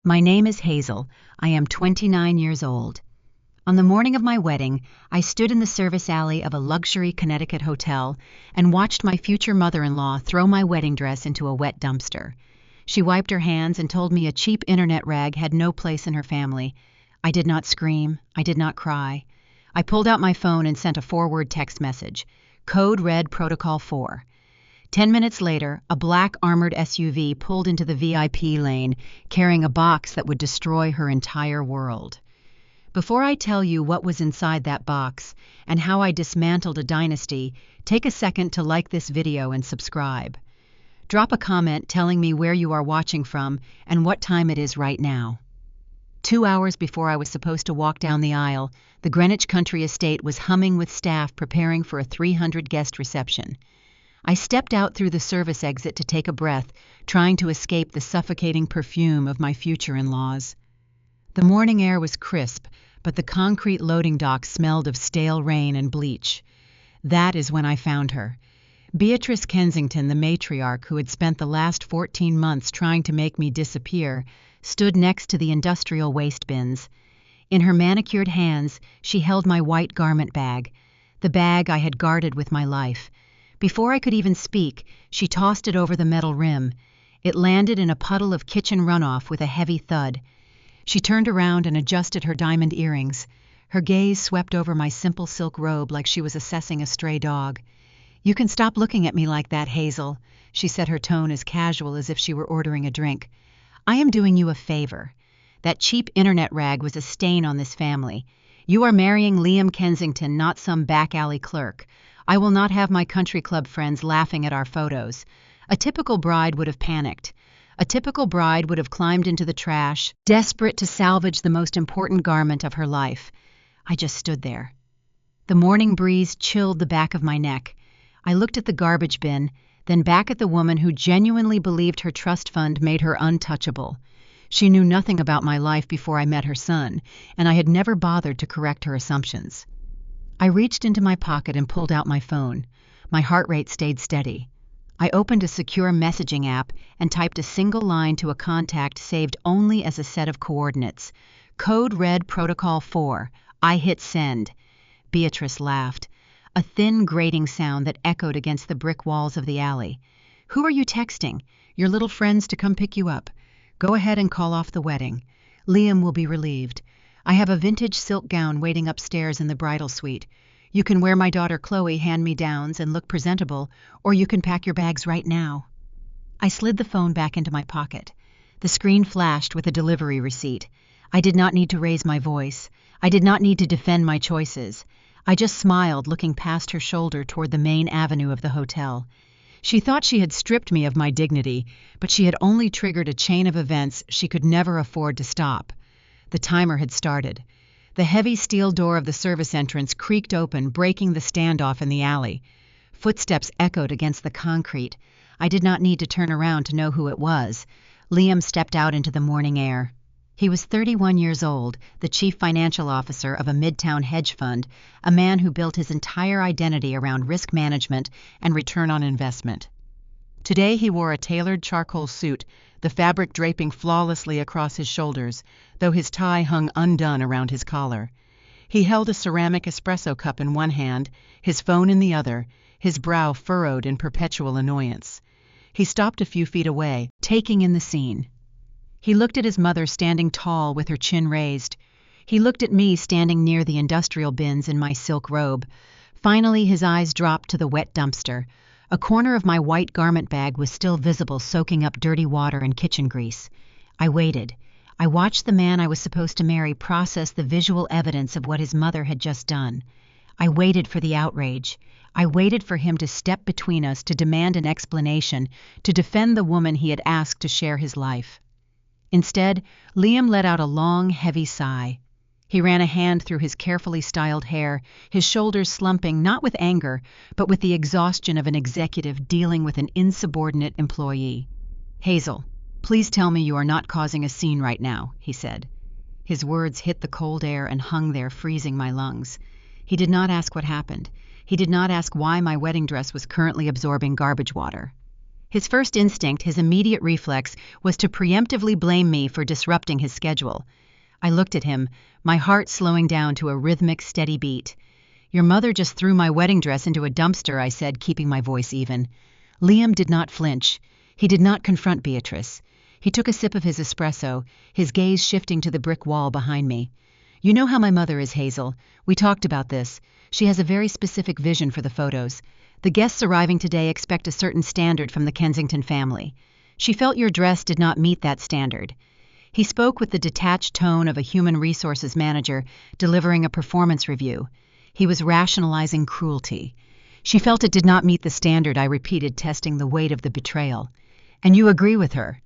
My name is Hazel. I am 29 years old. On the morning of my wedding, I stood in the service alley of a luxury Connecticut hotel and watched my future mother-in-law throw my wedding dress into a wet dumpster. She wiped her hands and told me a cheap internet rag had no place in her family. I did not scream. I did not cry. I pulled out my phone and sent a forward text message. Code red Protocol 4. 10 minutes later, a black armored SUV pulled into the VIP lane, carrying a box that would destroy her entire world. Before I tell you what was inside that box and how I dismantled a dynasty, take a second to like this video and subscribe. Drop a comment telling me where you are watching from and what time it is right now. 2 hours before I was supposed to walk down the aisle, the Greenwich Country Estate was humming with staff preparing for a 300-guest reception. I stepped out through the service exit to take a breath, trying to escape the suffocating perfume of my future in-laws. The morning air was crisp, but the concrete loading dock smelled of stale rain and bleach. That is when I found her. Beatrice Kensington, the matriarch who had spent the last 14 months trying to make me disappear, stood next to the industrial waste bins. In her manicured hands, she held my white garment bag, the bag I had guarded with my life. Before I could even speak, she tossed it over the metal rim. It landed in a puddle of kitchen runoff with a heavy thud. She turned around and adjusted her diamond earrings. Her gaze swept over my simple silk robe like she was assessing a stray dog. "You can stop looking at me like that, Hazel," she said, her tone as casual as if she were ordering a drink. "I am doing you a favor. That cheap internet rag was a stain on this family. You are marrying Liam Kensington, not some back alley clerk. I will not have my country club friends laughing at our photos. A typical bride would have panicked. A typical bride would have climbed into the trash, desperate to salvage the most important garment of her life." I just stood there. The morning breeze chilled the back of my neck. I looked at the garbage bin, then back at the woman who genuinely believed her trust fund made her untouchable. She knew nothing about my life before I met her son, and I had never bothered to correct her assumptions. I reached into my pocket and pulled out my phone. My heart rate stayed steady. I opened a secure messaging app and typed a single line to a contact saved only as a set of coordinates. Code red Protocol 4. I hit send. Beatrice laughed, a thin grating sound that echoed against the brick walls of the alley. "Who are you texting? Your little friends to come pick you up. Go ahead and call off the wedding. Liam will be relieved. I have a vintage silk gown waiting upstairs in the bridal suite. You can wear my daughter Chloe hand-me-downs and look presentable, or you can pack your bags right now." I slid the phone back into my pocket. The screen flashed with a delivery receipt. I did not need to raise my voice. I did not need to defend my choices. I just smiled, looking past her shoulder toward the main avenue of the hotel. She thought she had stripped me of my dignity, but she had only triggered a chain of events she could never afford to stop. The timer had started. The heavy steel door of the service entrance creaked open, breaking the standoff in the alley. Footsteps echoed against the concrete. I did not need to turn around to know who it was. Liam stepped out into the morning air. He was 31 years old, the chief financial officer of a midtown hedge fund, a man who built his entire identity around risk management and return on investment. Today he wore a tailored charcoal suit, the fabric draping flawlessly across his shoulders, though his tie hung undone around his collar. He held a ceramic espresso cup in one hand, his phone in the other, his brow furrowed in perpetual annoyance. He stopped a few feet away, taking in the scene. He looked at his mother standing tall with her chin raised. He looked at me standing near the industrial bins in my silk robe. Finally, his eyes dropped to the wet dumpster. A corner of my white garment bag was still visible, soaking up dirty water and kitchen grease. I waited. I watched the man I was supposed to marry process the visual evidence of what his mother had just done. I waited for the outrage. I waited for him to step between us, to demand an explanation, to defend the woman he had asked to share his life. Instead, Liam let out a long, heavy sigh. He ran a hand through his carefully styled hair, his shoulders slumping not with anger, but with the exhaustion of an executive dealing with an insubordinate employee. "Hazel, please tell me you are not causing a scene right now," he said. His words hit the cold air and hung there, freezing my lungs. He did not ask what happened. He did not ask why my wedding dress was currently absorbing garbage water. His first instinct, his immediate reflex, was to preemptively blame me for disrupting his schedule. I looked at him, my heart slowing down to a rhythmic, steady beat. "Your mother just threw my wedding dress into a dumpster," I said, keeping my voice even. Liam did not flinch. He did not confront Beatrice. He took a sip of his espresso, his gaze shifting to the brick wall behind me. "You know how my mother is, Hazel. We talked about this. She has a very specific vision for the photos. The guests arriving today expect a certain standard from the Kensington family. She felt your dress did not meet that standard." He spoke with the detached tone of a human resources manager delivering a performance review. He was rationalizing cruelty. "She felt it did not meet the standard," I repeated, testing the weight of the betrayal. "And you agree with her?"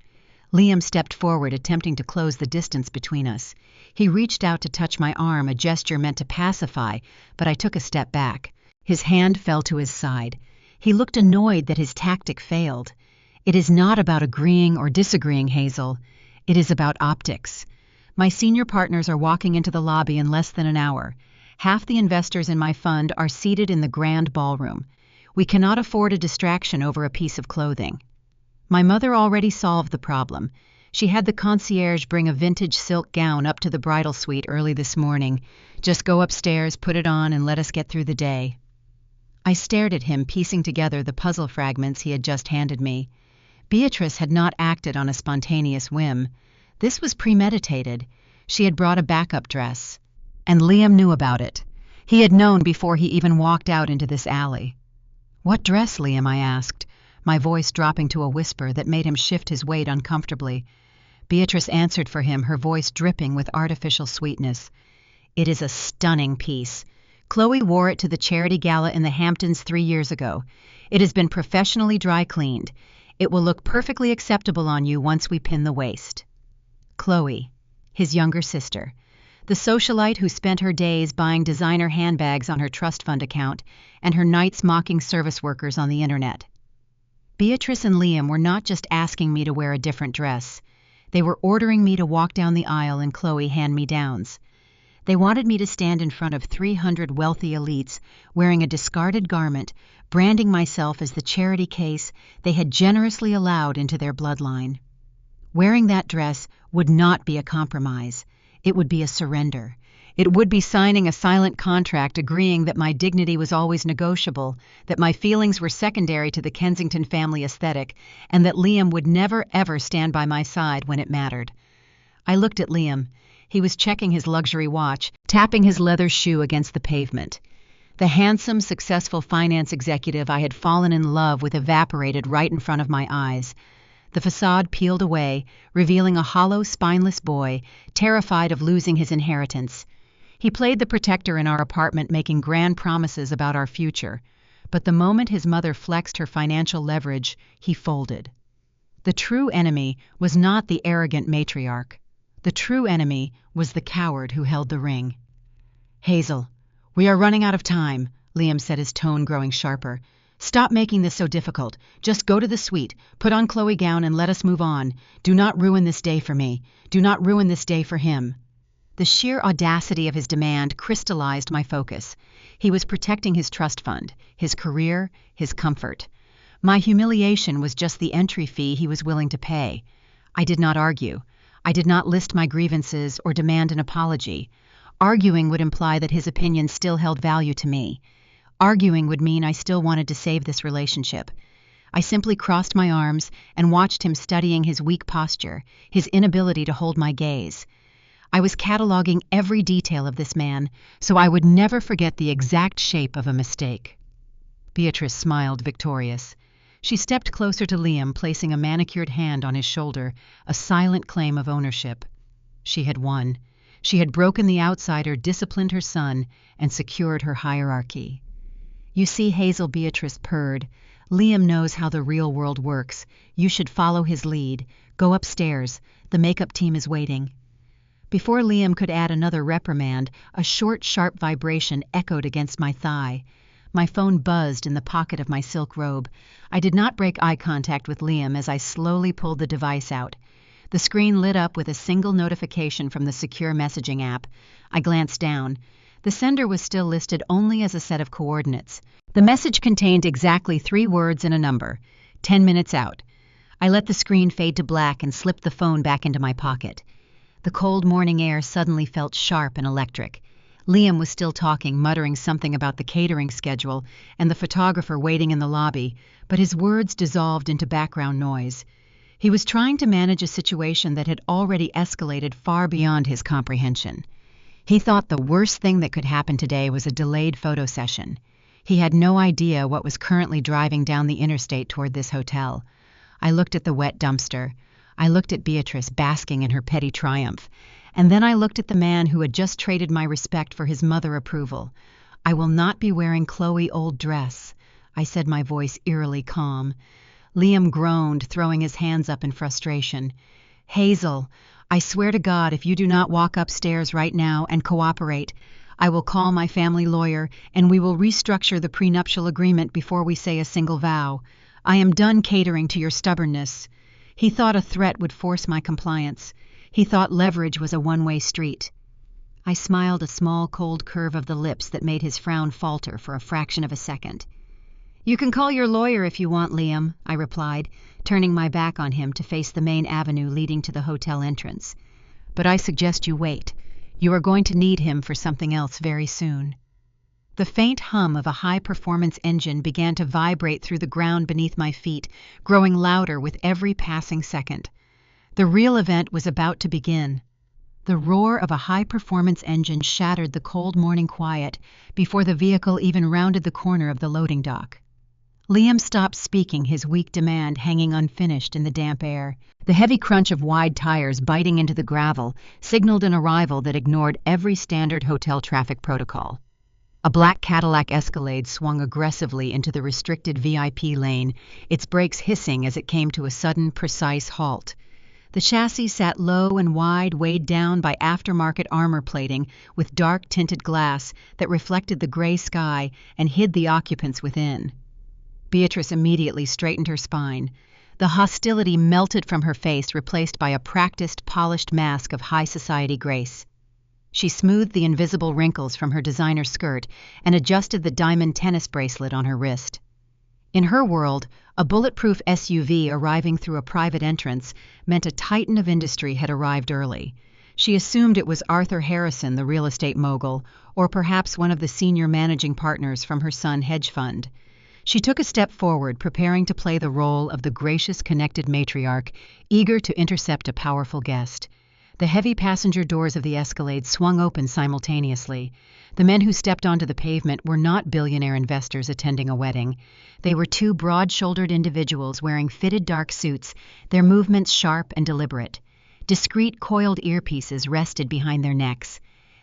Liam stepped forward, attempting to close the distance between us. He reached out to touch my arm, a gesture meant to pacify, but I took a step back. His hand fell to his side. He looked annoyed that his tactic failed. "It is not about agreeing or disagreeing, Hazel. It is about optics. My senior partners are walking into the lobby in less than an hour. Half the investors in my fund are seated in the grand ballroom. We cannot afford a distraction over a piece of clothing." My mother already solved the problem. She had the concierge bring a vintage silk gown up to the bridal suite early this morning. "Just go upstairs, put it on, and let us get through the day." I stared at him, piecing together the puzzle fragments he had just handed me. Beatrice had not acted on a spontaneous whim. This was premeditated. She had brought a backup dress. And Liam knew about it. He had known before he even walked out into this alley. "What dress, Liam?" I asked, my voice dropping to a whisper that made him shift his weight uncomfortably. Beatrice answered for him, her voice dripping with artificial sweetness. "It is a stunning piece. Chloe wore it to the charity gala in the Hamptons 3 years ago. It has been professionally dry cleaned. It will look perfectly acceptable on you once we pin the waist." Chloe, his younger sister, the socialite who spent her days buying designer handbags on her trust fund account and her nights mocking service workers on the internet. Beatrice and Liam were not just asking me to wear a different dress. They were ordering me to walk down the aisle in Chloe hand-me-downs. They wanted me to stand in front of 300 wealthy elites wearing a discarded garment, branding myself as the charity case they had generously allowed into their bloodline. Wearing that dress would not be a compromise. It would be a surrender. It would be signing a silent contract agreeing that my dignity was always negotiable, that my feelings were secondary to the Kensington family aesthetic, and that Liam would never ever stand by my side when it mattered. I looked at Liam. He was checking his luxury watch, tapping his leather shoe against the pavement. The handsome, successful finance executive I had fallen in love with evaporated right in front of my eyes. The facade peeled away, revealing a hollow, spineless boy, terrified of losing his inheritance. He played the protector in our apartment, making grand promises about our future. But the moment his mother flexed her financial leverage, he folded. The true enemy was not the arrogant matriarch. The true enemy was the coward who held the ring. "Hazel, we are running out of time," Liam said, his tone growing sharper. "Stop making this so difficult. Just go to the suite, put on Chloe's gown, and let us move on. Do not ruin this day for me. Do not ruin this day for him." The sheer audacity of his demand crystallized my focus. He was protecting his trust fund, his career, his comfort. My humiliation was just the entry fee he was willing to pay. I did not argue. I did not list my grievances or demand an apology. Arguing would imply that his opinion still held value to me. Arguing would mean I still wanted to save this relationship. I simply crossed my arms and watched him studying his weak posture, his inability to hold my gaze. I was cataloging every detail of this man, so I would never forget the exact shape of a mistake. Beatrice smiled, victorious. She stepped closer to Liam, placing a manicured hand on his shoulder, a silent claim of ownership. She had won. She had broken the outsider, disciplined her son, and secured her hierarchy. "You see, Hazel," Beatrice purred, "Liam knows how the real world works. You should follow his lead. Go upstairs. The makeup team is waiting." Before Liam could add another reprimand, a short, sharp vibration echoed against my thigh. My phone buzzed in the pocket of my silk robe. I did not break eye contact with Liam as I slowly pulled the device out. The screen lit up with a single notification from the secure messaging app. I glanced down. The sender was still listed only as a set of coordinates. The message contained exactly 3 words and a number: 10 minutes out. I let the screen fade to black and slipped the phone back into my pocket. The cold morning air suddenly felt sharp and electric. Liam was still talking, muttering something about the catering schedule and the photographer waiting in the lobby, but his words dissolved into background noise. He was trying to manage a situation that had already escalated far beyond his comprehension. He thought the worst thing that could happen today was a delayed photo session. He had no idea what was currently driving down the interstate toward this hotel. I looked at the wet dumpster. I looked at Beatrice basking in her petty triumph. And then I looked at the man who had just traded my respect for his mother approval. "I will not be wearing Chloe's old dress," I said, my voice eerily calm. Liam groaned, throwing his hands up in frustration. "Hazel, I swear to God, if you do not walk upstairs right now and cooperate, I will call my family lawyer and we will restructure the prenuptial agreement before we say a single vow. I am done catering to your stubbornness." He thought a threat would force my compliance. He thought leverage was a one-way street. I smiled, a small, cold curve of the lips that made his frown falter for a fraction of a second. "You can call your lawyer if you want, Liam," I replied, turning my back on him to face the main avenue leading to the hotel entrance. "But I suggest you wait. You are going to need him for something else very soon." The faint hum of a high-performance engine began to vibrate through the ground beneath my feet, growing louder with every passing second. The real event was about to begin. The roar of a high-performance engine shattered the cold morning quiet before the vehicle even rounded the corner of the loading dock. Liam stopped speaking, his weak demand hanging unfinished in the damp air. The heavy crunch of wide tires biting into the gravel signaled an arrival that ignored every standard hotel traffic protocol. A black Cadillac Escalade swung aggressively into the restricted VIP lane, its brakes hissing as it came to a sudden, precise halt. The chassis sat low and wide, weighed down by aftermarket armor plating with dark tinted glass that reflected the gray sky and hid the occupants within. Beatrice immediately straightened her spine. The hostility melted from her face, replaced by a practiced, polished mask of high society grace. She smoothed the invisible wrinkles from her designer skirt and adjusted the diamond tennis bracelet on her wrist. In her world, a bulletproof SUV arriving through a private entrance meant a titan of industry had arrived early. She assumed it was Arthur Harrison, the real estate mogul, or perhaps one of the senior managing partners from her son hedge fund. She took a step forward, preparing to play the role of the gracious, connected matriarch, eager to intercept a powerful guest. The heavy passenger doors of the Escalade swung open simultaneously. The men who stepped onto the pavement were not billionaire investors attending a wedding. They were two broad-shouldered individuals wearing fitted dark suits, their movements sharp and deliberate. Discreet coiled earpieces rested behind their necks.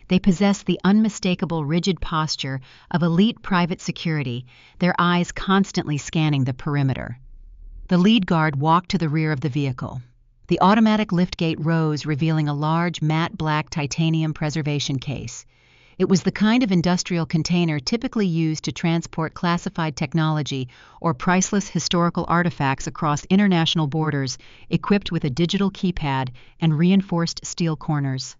They possessed the unmistakable rigid posture of elite private security, their eyes constantly scanning the perimeter. The lead guard walked to the rear of the vehicle. The automatic liftgate rose, revealing a large, matte black titanium preservation case. It was the kind of industrial container typically used to transport classified technology or priceless historical artifacts across international borders, equipped with a digital keypad and reinforced steel corners.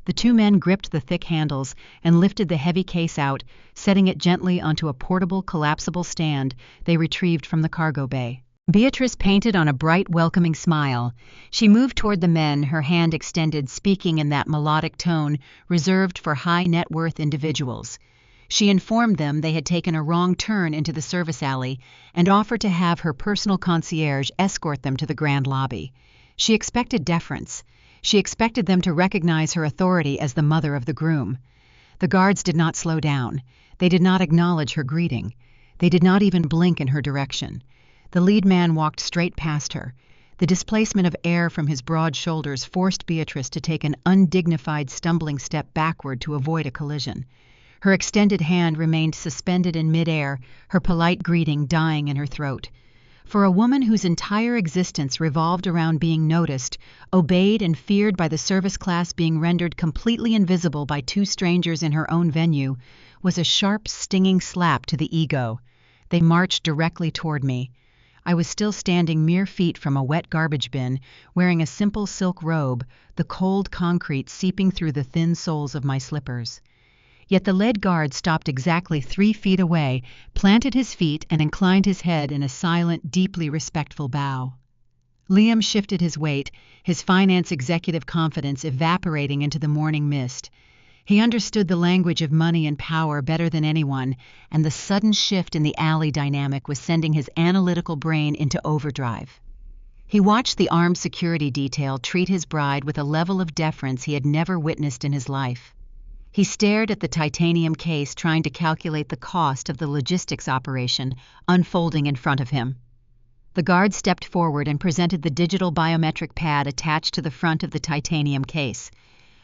The two men gripped the thick handles and lifted the heavy case out, setting it gently onto a portable, collapsible stand they retrieved from the cargo bay. Beatrice painted on a bright, welcoming smile. She moved toward the men, her hand extended, speaking in that melodic tone reserved for high-net-worth individuals. She informed them they had taken a wrong turn into the service alley and offered to have her personal concierge escort them to the grand lobby. She expected deference. She expected them to recognize her authority as the mother of the groom. The guards did not slow down. They did not acknowledge her greeting. They did not even blink in her direction. The lead man walked straight past her. The displacement of air from his broad shoulders forced Beatrice to take an undignified, stumbling step backward to avoid a collision. Her extended hand remained suspended in midair, her polite greeting dying in her throat. For a woman whose entire existence revolved around being noticed, obeyed and feared by the service class, being rendered completely invisible by two strangers in her own venue was a sharp, stinging slap to the ego. They marched directly toward me. I was still standing mere feet from a wet garbage bin, wearing a simple silk robe, the cold concrete seeping through the thin soles of my slippers. Yet the lead guard stopped exactly 3 feet away, planted his feet, and inclined his head in a silent, deeply respectful bow. Liam shifted his weight, his finance executive confidence evaporating into the morning mist. He understood the language of money and power better than anyone, and the sudden shift in the alley dynamic was sending his analytical brain into overdrive. He watched the armed security detail treat his bride with a level of deference he had never witnessed in his life. He stared at the titanium case, trying to calculate the cost of the logistics operation unfolding in front of him. The guard stepped forward and presented the digital biometric pad attached to the front of the titanium case.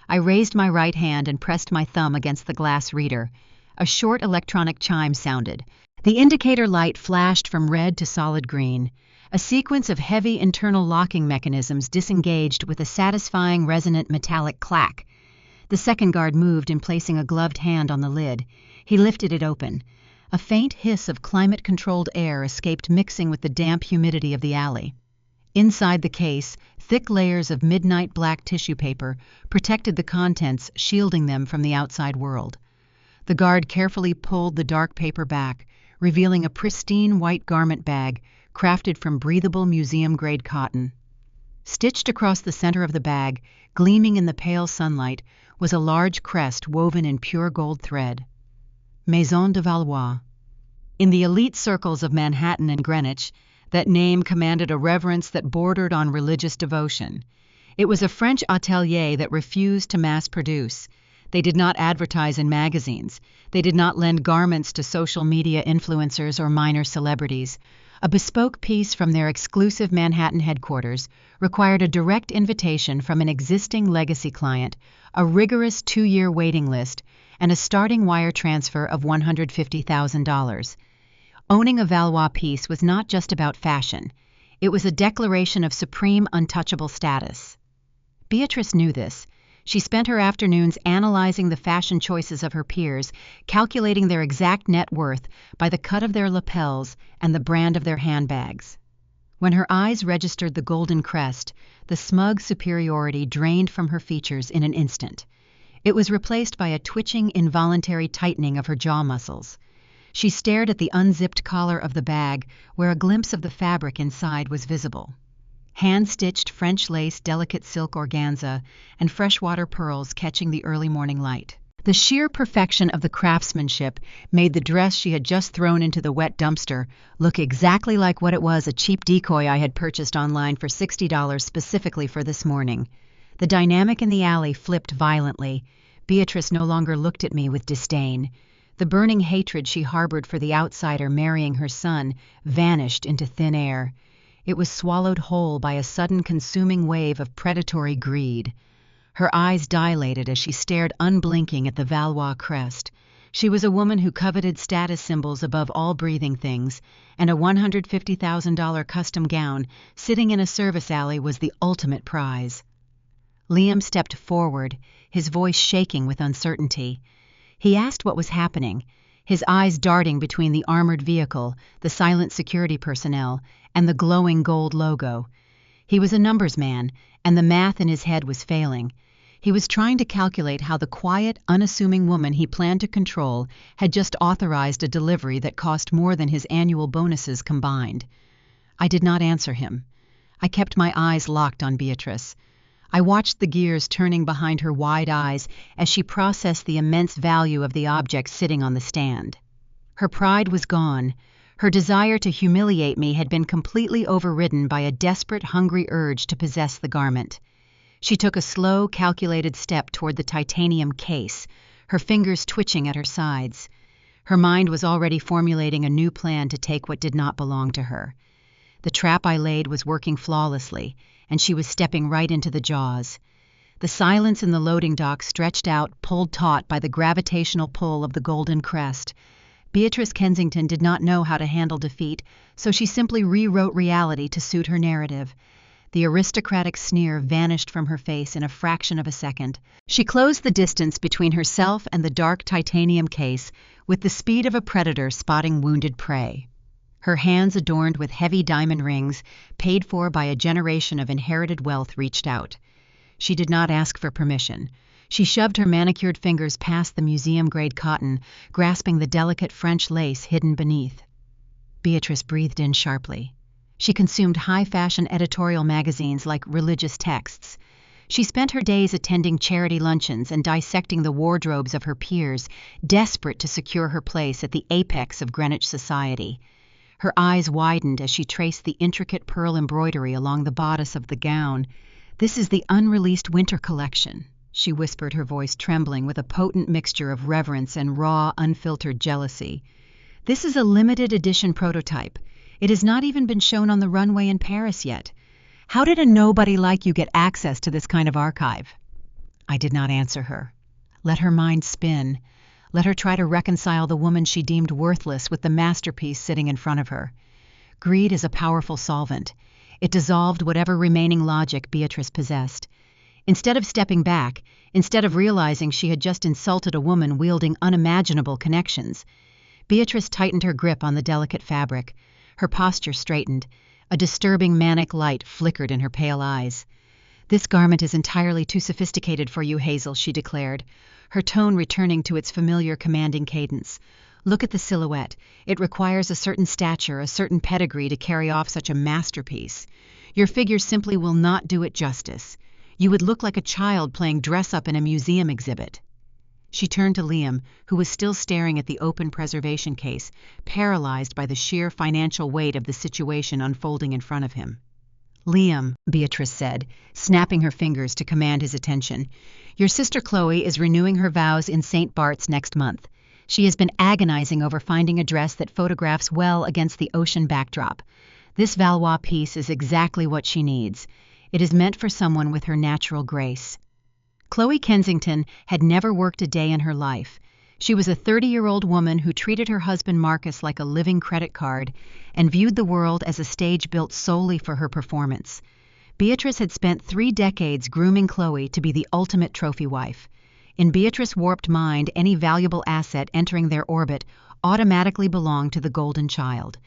I raised my right hand and pressed my thumb against the glass reader. A short electronic chime sounded. The indicator light flashed from red to solid green. A sequence of heavy internal locking mechanisms disengaged with a satisfying resonant metallic clack. The second guard moved in, placing a gloved hand on the lid. He lifted it open. A faint hiss of climate-controlled air escaped, mixing with the damp humidity of the alley. Inside the case, thick layers of midnight black tissue paper protected the contents, shielding them from the outside world. The guard carefully pulled the dark paper back, revealing a pristine white garment bag crafted from breathable museum-grade cotton. Stitched across the center of the bag, gleaming in the pale sunlight, was a large crest woven in pure gold thread. Maison De Valois. In the elite circles of Manhattan and Greenwich, that name commanded a reverence that bordered on religious devotion. It was a French atelier that refused to mass-produce. They did not advertise in magazines. They did not lend garments to social media influencers or minor celebrities. A bespoke piece from their exclusive Manhattan headquarters required a direct invitation from an existing legacy client, a rigorous 2-year waiting list, and a starting wire transfer of $150,000. Owning a Valois piece was not just about fashion. It was a declaration of supreme untouchable status. Beatrice knew this. She spent her afternoons analyzing the fashion choices of her peers, calculating their exact net worth by the cut of their lapels and the brand of their handbags. When her eyes registered the golden crest, the smug superiority drained from her features in an instant. It was replaced by a twitching, involuntary tightening of her jaw muscles. She stared at the unzipped collar of the bag, where a glimpse of the fabric inside was visible. Hand-stitched French lace, delicate silk organza, and freshwater pearls catching the early morning light. The sheer perfection of the craftsmanship made the dress she had just thrown into the wet dumpster look exactly like what it was, a cheap decoy I had purchased online for $60 specifically for this morning. The dynamic in the alley flipped violently. Beatrice no longer looked at me with disdain. The burning hatred she harbored for the outsider marrying her son vanished into thin air. It was swallowed whole by a sudden consuming wave of predatory greed. Her eyes dilated as she stared unblinking at the Valois crest. She was a woman who coveted status symbols above all breathing things, and a $150,000 custom gown sitting in a service alley was the ultimate prize. Liam stepped forward, his voice shaking with uncertainty. He asked what was happening, his eyes darting between the armored vehicle, the silent security personnel, and the glowing gold logo. He was a numbers man, and the math in his head was failing. He was trying to calculate how the quiet, unassuming woman he planned to control had just authorized a delivery that cost more than his annual bonuses combined. I did not answer him. I kept my eyes locked on Beatrice. I watched the gears turning behind her wide eyes as she processed the immense value of the object sitting on the stand. Her pride was gone. Her desire to humiliate me had been completely overridden by a desperate, hungry urge to possess the garment. She took a slow, calculated step toward the titanium case, her fingers twitching at her sides. Her mind was already formulating a new plan to take what did not belong to her. The trap I laid was working flawlessly, and she was stepping right into the jaws. The silence in the loading dock stretched out, pulled taut by the gravitational pull of the golden crest. Beatrice Kensington did not know how to handle defeat, so she simply rewrote reality to suit her narrative. The aristocratic sneer vanished from her face in a fraction of a second. She closed the distance between herself and the dark titanium case with the speed of a predator spotting wounded prey. Her hands adorned with heavy diamond rings, paid for by a generation of inherited wealth, reached out. She did not ask for permission. She shoved her manicured fingers past the museum-grade cotton, grasping the delicate French lace hidden beneath. Beatrice breathed in sharply. She consumed high-fashion editorial magazines like religious texts. She spent her days attending charity luncheons and dissecting the wardrobes of her peers, desperate to secure her place at the apex of Greenwich society. Her eyes widened as she traced the intricate pearl embroidery along the bodice of the gown. "This is the unreleased winter collection," she whispered, her voice trembling with a potent mixture of reverence and raw, unfiltered jealousy. "This is a limited edition prototype. It has not even been shown on the runway in Paris yet. How did a nobody like you get access to this kind of archive?" I did not answer her. Let her mind spin. Let her try to reconcile the woman she deemed worthless with the masterpiece sitting in front of her. Greed is a powerful solvent. It dissolved whatever remaining logic Beatrice possessed. Instead of stepping back, instead of realizing she had just insulted a woman wielding unimaginable connections, Beatrice tightened her grip on the delicate fabric. Her posture straightened. A disturbing manic light flickered in her pale eyes. "This garment is entirely too sophisticated for you, Hazel," she declared, her tone returning to its familiar commanding cadence. "Look at the silhouette. It requires a certain stature, a certain pedigree to carry off such a masterpiece. Your figure simply will not do it justice. You would look like a child playing dress-up in a museum exhibit." She turned to Liam, who was still staring at the open preservation case, paralyzed by the sheer financial weight of the situation unfolding in front of him. "Liam," Beatrice said, snapping her fingers to command his attention, "your sister Chloe is renewing her vows in St. Bart's next month. She has been agonizing over finding a dress that photographs well against the ocean backdrop. This Valois piece is exactly what she needs. It is meant for someone with her natural grace." Chloe Kensington had never worked a day in her life. She was a 30-year-old woman who treated her husband Marcus like a living credit card and viewed the world as a stage built solely for her performance. Beatrice had spent 3 decades grooming Chloe to be the ultimate trophy wife. In Beatrice's warped mind, any valuable asset entering their orbit automatically belonged to the golden child.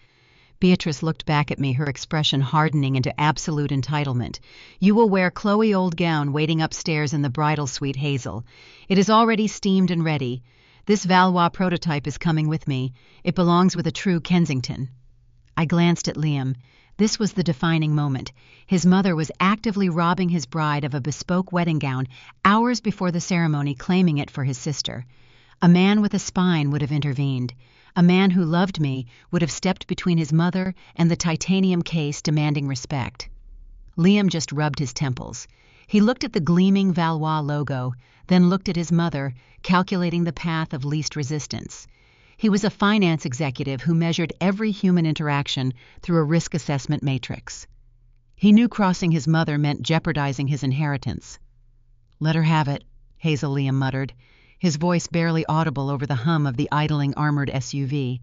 Beatrice looked back at me, her expression hardening into absolute entitlement. "You will wear Chloe's old gown waiting upstairs in the bridal suite, Hazel. It is already steamed and ready. This Valois prototype is coming with me. It belongs with a true Kensington." I glanced at Liam. This was the defining moment. His mother was actively robbing his bride of a bespoke wedding gown hours before the ceremony, claiming it for his sister. A man with a spine would have intervened. A man who loved me would have stepped between his mother and the titanium case, demanding respect. Liam just rubbed his temples. He looked at the gleaming Valois logo, then looked at his mother, calculating the path of least resistance. He was a finance executive who measured every human interaction through a risk assessment matrix. He knew crossing his mother meant jeopardizing his inheritance. "Let her have it," Hazel Liam muttered, his voice barely audible over the hum of the idling armored SUV.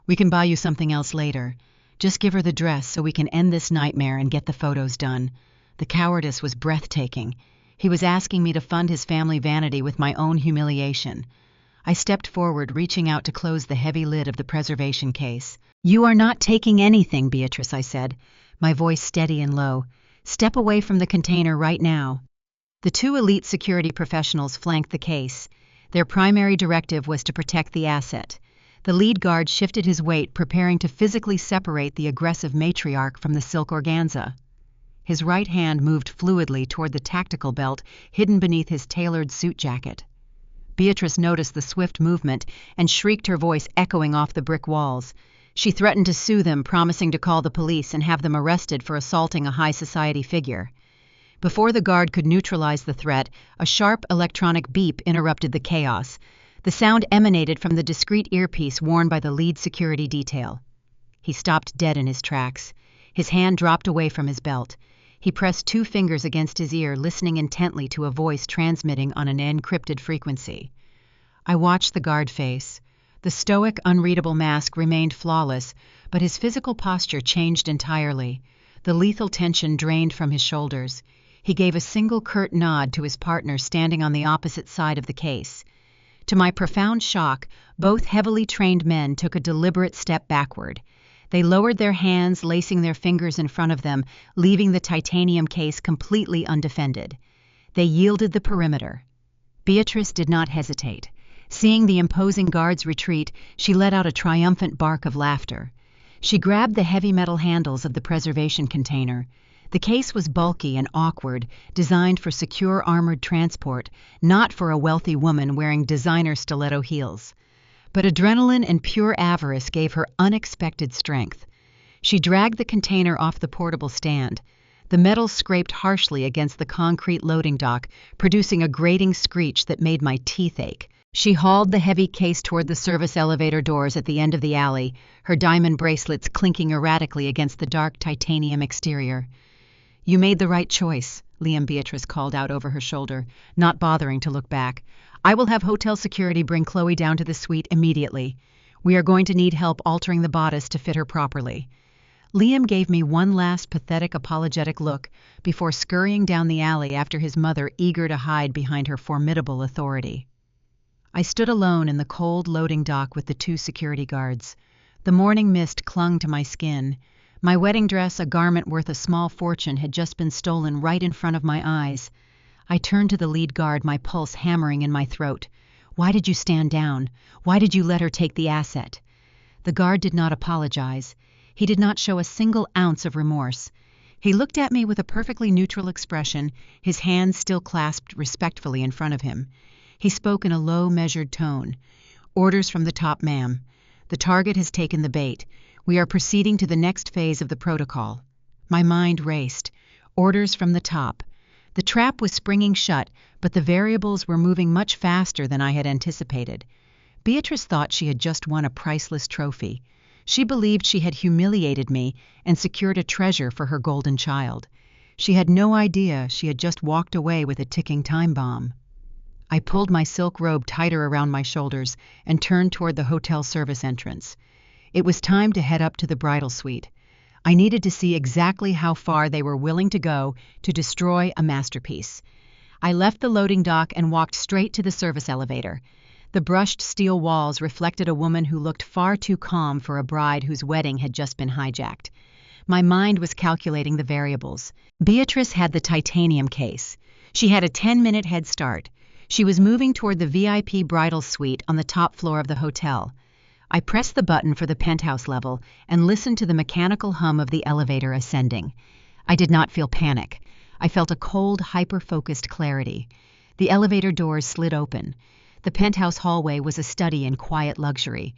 "We can buy you something else later. Just give her the dress so we can end this nightmare and get the photos done." The cowardice was breathtaking. He was asking me to fund his family vanity with my own humiliation. I stepped forward, reaching out to close the heavy lid of the preservation case. "You are not taking anything, Beatrice," I said, my voice steady and low. "Step away from the container right now." The 2 elite security professionals flanked the case. Their primary directive was to protect the asset. The lead guard shifted his weight, preparing to physically separate the aggressive matriarch from the silk organza. His right hand moved fluidly toward the tactical belt hidden beneath his tailored suit jacket. Beatrice noticed the swift movement and shrieked, her voice echoing off the brick walls. She threatened to sue them, promising to call the police and have them arrested for assaulting a high society figure. Before the guard could neutralize the threat, a sharp electronic beep interrupted the chaos. The sound emanated from the discreet earpiece worn by the lead security detail. He stopped dead in his tracks. His hand dropped away from his belt. He pressed 2 fingers against his ear, listening intently to a voice transmitting on an encrypted frequency. I watched the guard face. The stoic, unreadable mask remained flawless, but his physical posture changed entirely. The lethal tension drained from his shoulders. He gave a single curt nod to his partner standing on the opposite side of the case. To my profound shock, both heavily trained men took a deliberate step backward. They lowered their hands, lacing their fingers in front of them, leaving the titanium case completely undefended. They yielded the perimeter. Beatrice did not hesitate. Seeing the imposing guards retreat, she let out a triumphant bark of laughter. She grabbed the heavy metal handles of the preservation container. The case was bulky and awkward, designed for secure armored transport, not for a wealthy woman wearing designer stiletto heels. But adrenaline and pure avarice gave her unexpected strength. She dragged the container off the portable stand. The metal scraped harshly against the concrete loading dock, producing a grating screech that made my teeth ache. She hauled the heavy case toward the service elevator doors at the end of the alley, her diamond bracelets clinking erratically against the dark titanium exterior. "You made the right choice," Liam Beatrice called out over her shoulder, not bothering to look back. "I will have hotel security bring Chloe down to the suite immediately. We are going to need help altering the bodice to fit her properly." Liam gave me one last pathetic apologetic look before scurrying down the alley after his mother, eager to hide behind her formidable authority. I stood alone in the cold loading dock with the 2 security guards. The morning mist clung to my skin. My wedding dress, a garment worth a small fortune, had just been stolen right in front of my eyes. I turned to the lead guard, my pulse hammering in my throat. "Why did you stand down? Why did you let her take the asset?" The guard did not apologize. He did not show a single ounce of remorse. He looked at me with a perfectly neutral expression, his hands still clasped respectfully in front of him. He spoke in a low, measured tone. "Orders from the top, ma'am. The target has taken the bait. We are proceeding to the next phase of the protocol." My mind raced. Orders from the top. The trap was springing shut, but the variables were moving much faster than I had anticipated. Beatrice thought she had just won a priceless trophy. She believed she had humiliated me and secured a treasure for her golden child. She had no idea she had just walked away with a ticking time bomb. I pulled my silk robe tighter around my shoulders and turned toward the hotel service entrance. It was time to head up to the bridal suite. I needed to see exactly how far they were willing to go to destroy a masterpiece. I left the loading dock and walked straight to the service elevator. The brushed steel walls reflected a woman who looked far too calm for a bride whose wedding had just been hijacked. My mind was calculating the variables. Beatrice had the titanium case. She had a 10-minute head start. She was moving toward the VIP bridal suite on the top floor of the hotel. I pressed the button for the penthouse level and listened to the mechanical hum of the elevator ascending. I did not feel panic. I felt a cold, hyper-focused clarity. The elevator doors slid open. The penthouse hallway was a study in quiet luxury.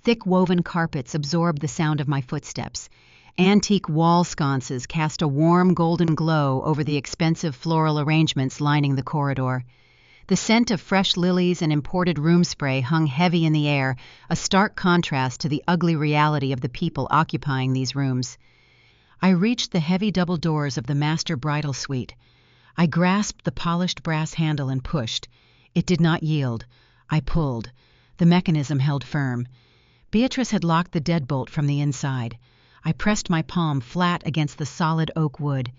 Thick woven carpets absorbed the sound of my footsteps. Antique wall sconces cast a warm golden glow over the expensive floral arrangements lining the corridor. The scent of fresh lilies and imported room spray hung heavy in the air, a stark contrast to the ugly reality of the people occupying these rooms. I reached the heavy double doors of the master bridal suite. I grasped the polished brass handle and pushed. It did not yield. I pulled. The mechanism held firm. Beatrice had locked the deadbolt from the inside. I pressed my palm flat against the solid oak wood.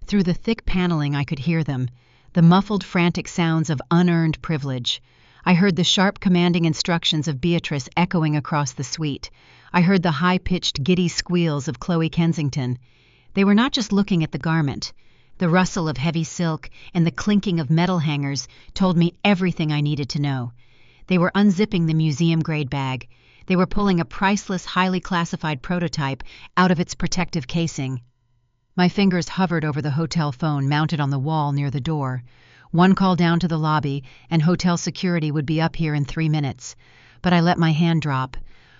Through the thick paneling I could hear them, the muffled, frantic sounds of unearned privilege. I heard the sharp, commanding instructions of Beatrice echoing across the suite. I heard the high-pitched, giddy squeals of Chloe Kensington. They were not just looking at the garment. The rustle of heavy silk and the clinking of metal hangers told me everything I needed to know. They were unzipping the museum-grade bag. They were pulling a priceless, highly classified prototype out of its protective casing. My fingers hovered over the hotel phone mounted on the wall near the door. One call down to the lobby, and hotel security would be up here in 3 minutes. But I let my hand drop.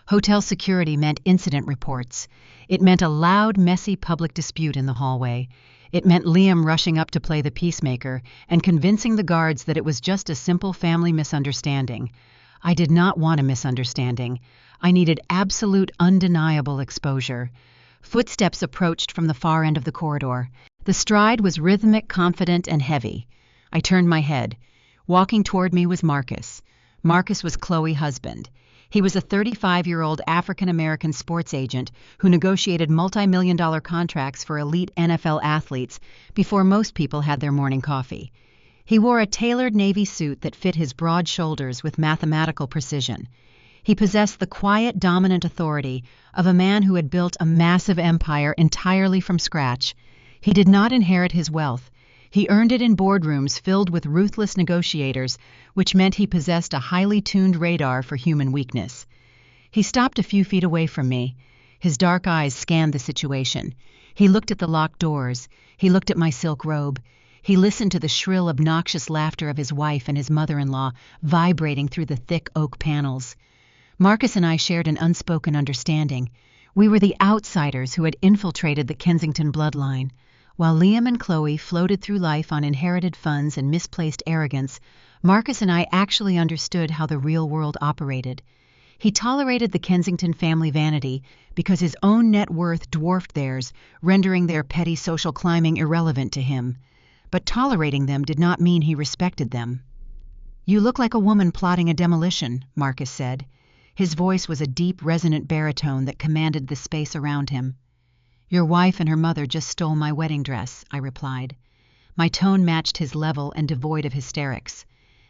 Hotel security meant incident reports. It meant a loud, messy public dispute in the hallway. It meant Liam rushing up to play the peacemaker and convincing the guards that it was just a simple family misunderstanding. I did not want a misunderstanding. I needed absolute, undeniable exposure. Footsteps approached from the far end of the corridor. The stride was rhythmic, confident, and heavy. I turned my head. Walking toward me was Marcus. Marcus was Chloe's husband. He was a 35-year-old African-American sports agent who negotiated multi-million-dollar contracts for elite NFL athletes before most people had their morning coffee. He wore a tailored navy suit that fit his broad shoulders with mathematical precision. He possessed the quiet, dominant authority of a man who had built a massive empire entirely from scratch. He did not inherit his wealth. He earned it in boardrooms filled with ruthless negotiators, which meant he possessed a highly tuned radar for human weakness. He stopped a few feet away from me. His dark eyes scanned the situation. He looked at the locked doors. He looked at my silk robe. He listened to the shrill, obnoxious laughter of his wife and his mother-in-law vibrating through the thick oak panels. Marcus and I shared an unspoken understanding. We were the outsiders who had infiltrated the Kensington bloodline. While Liam and Chloe floated through life on inherited funds and misplaced arrogance, Marcus and I actually understood how the real world operated. He tolerated the Kensington family vanity because his own net worth dwarfed theirs, rendering their petty social climbing irrelevant to him. But tolerating them did not mean he respected them. "You look like a woman plotting a demolition," Marcus said. His voice was a deep, resonant baritone that commanded the space around him. "Your wife and her mother just stole my wedding dress," I replied. My tone matched his level and devoid of hysterics.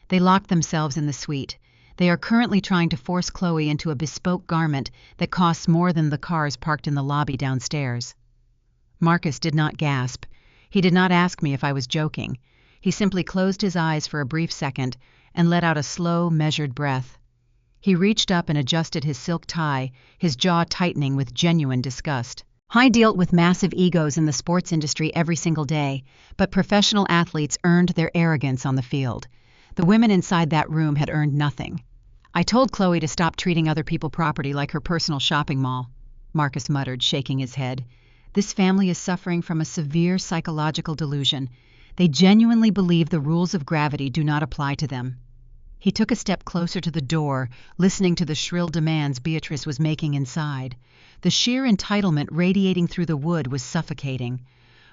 "They locked themselves in the suite. They are currently trying to force Chloe into a bespoke garment that costs more than the cars parked in the lobby downstairs." Marcus did not gasp. He did not ask me if I was joking. He simply closed his eyes for a brief second and let out a slow, measured breath. He reached up and adjusted his silk tie, his jaw tightening with genuine disgust. "I dealt with massive egos in the sports industry every single day, but professional athletes earned their arrogance on the field. The women inside that room had earned nothing. I told Chloe to stop treating other people's property like her personal shopping mall," Marcus muttered, shaking his head. "This family is suffering from a severe psychological delusion. They genuinely believe the rules of gravity do not apply to them." He took a step closer to the door, listening to the shrill demands Beatrice was making inside. The sheer entitlement radiating through the wood was suffocating.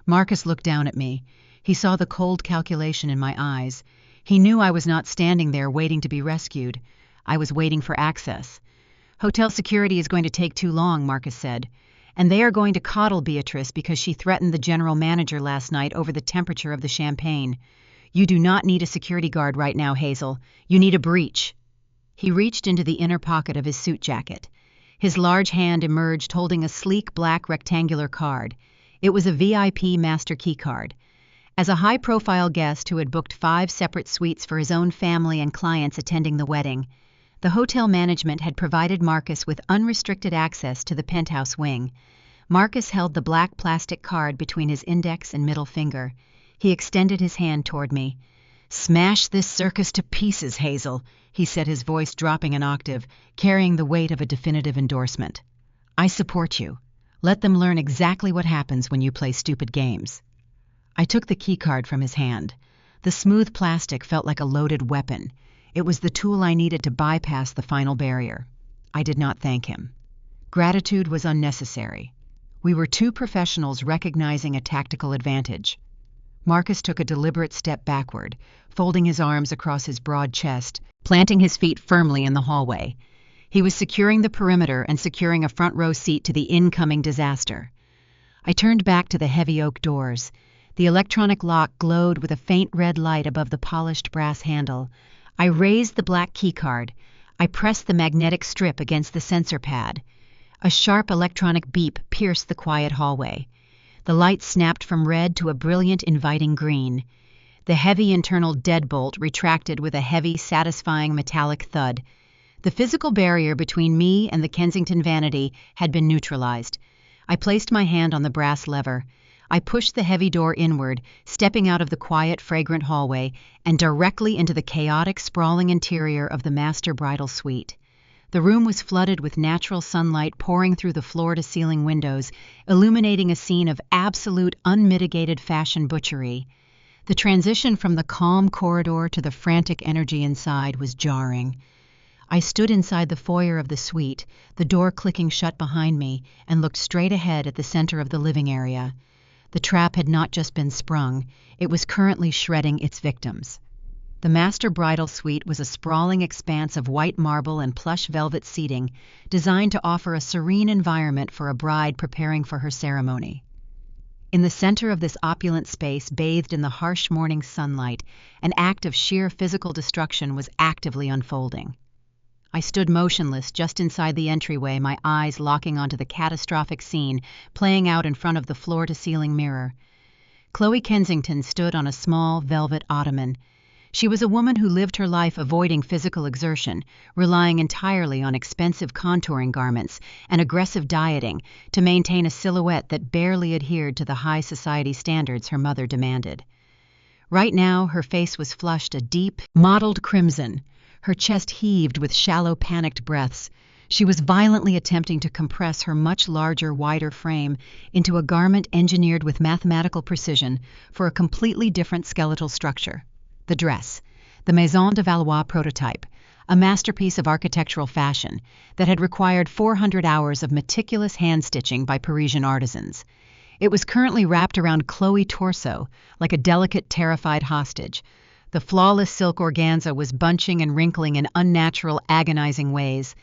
Marcus looked down at me. He saw the cold calculation in my eyes. He knew I was not standing there waiting to be rescued. I was waiting for access. "Hotel security is going to take too long," Marcus said. "And they are going to coddle Beatrice because she threatened the general manager last night over the temperature of the champagne. You do not need a security guard right now, Hazel. You need a breach." He reached into the inner pocket of his suit jacket. His large hand emerged holding a sleek black rectangular card. It was a VIP master key card. As a high-profile guest who had booked 5 separate suites for his own family and clients attending the wedding, the hotel management had provided Marcus with unrestricted access to the penthouse wing. Marcus held the black plastic card between his index and middle finger. He extended his hand toward me. "Smash this circus to pieces, Hazel," he said, his voice dropping an octave, carrying the weight of a definitive endorsement. "I support you. Let them learn exactly what happens when you play stupid games." I took the key card from his hand. The smooth plastic felt like a loaded weapon. It was the tool I needed to bypass the final barrier. I did not thank him. Gratitude was unnecessary. We were 2 professionals recognizing a tactical advantage. Marcus took a deliberate step backward, folding his arms across his broad chest, planting his feet firmly in the hallway. He was securing the perimeter and securing a front-row seat to the incoming disaster. I turned back to the heavy oak doors. The electronic lock glowed with a faint red light above the polished brass handle. I raised the black keycard. I pressed the magnetic strip against the sensor pad. A sharp electronic beep pierced the quiet hallway. The light snapped from red to a brilliant, inviting green. The heavy internal deadbolt retracted with a heavy, satisfying metallic thud. The physical barrier between me and the Kensington vanity had been neutralized. I placed my hand on the brass lever. I pushed the heavy door inward, stepping out of the quiet, fragrant hallway and directly into the chaotic, sprawling interior of the master bridal suite. The room was flooded with natural sunlight pouring through the floor-to-ceiling windows, illuminating a scene of absolute, unmitigated fashion butchery. The transition from the calm corridor to the frantic energy inside was jarring. I stood inside the foyer of the suite, the door clicking shut behind me, and looked straight ahead at the center of the living area. The trap had not just been sprung, it was currently shredding its victims. The master bridal suite was a sprawling expanse of white marble and plush velvet seating, designed to offer a serene environment for a bride preparing for her ceremony. In the center of this opulent space, bathed in the harsh morning sunlight, an act of sheer physical destruction was actively unfolding. I stood motionless just inside the entryway, my eyes locking onto the catastrophic scene playing out in front of the floor-to-ceiling mirror. Chloe Kensington stood on a small velvet ottoman. She was a woman who lived her life avoiding physical exertion, relying entirely on expensive contouring garments and aggressive dieting to maintain a silhouette that barely adhered to the high society standards her mother demanded. Right now, her face was flushed a deep, mottled crimson. Her chest heaved with shallow, panicked breaths. She was violently attempting to compress her much larger, wider frame into a garment engineered with mathematical precision for a completely different skeletal structure. The dress, the Maison De Valois prototype, a masterpiece of architectural fashion that had required 400 hours of meticulous hand-stitching by Parisian artisans. It was currently wrapped around Chloe's torso like a delicate, terrified hostage. The flawless silk organza was bunching and wrinkling in unnatural, agonizing ways.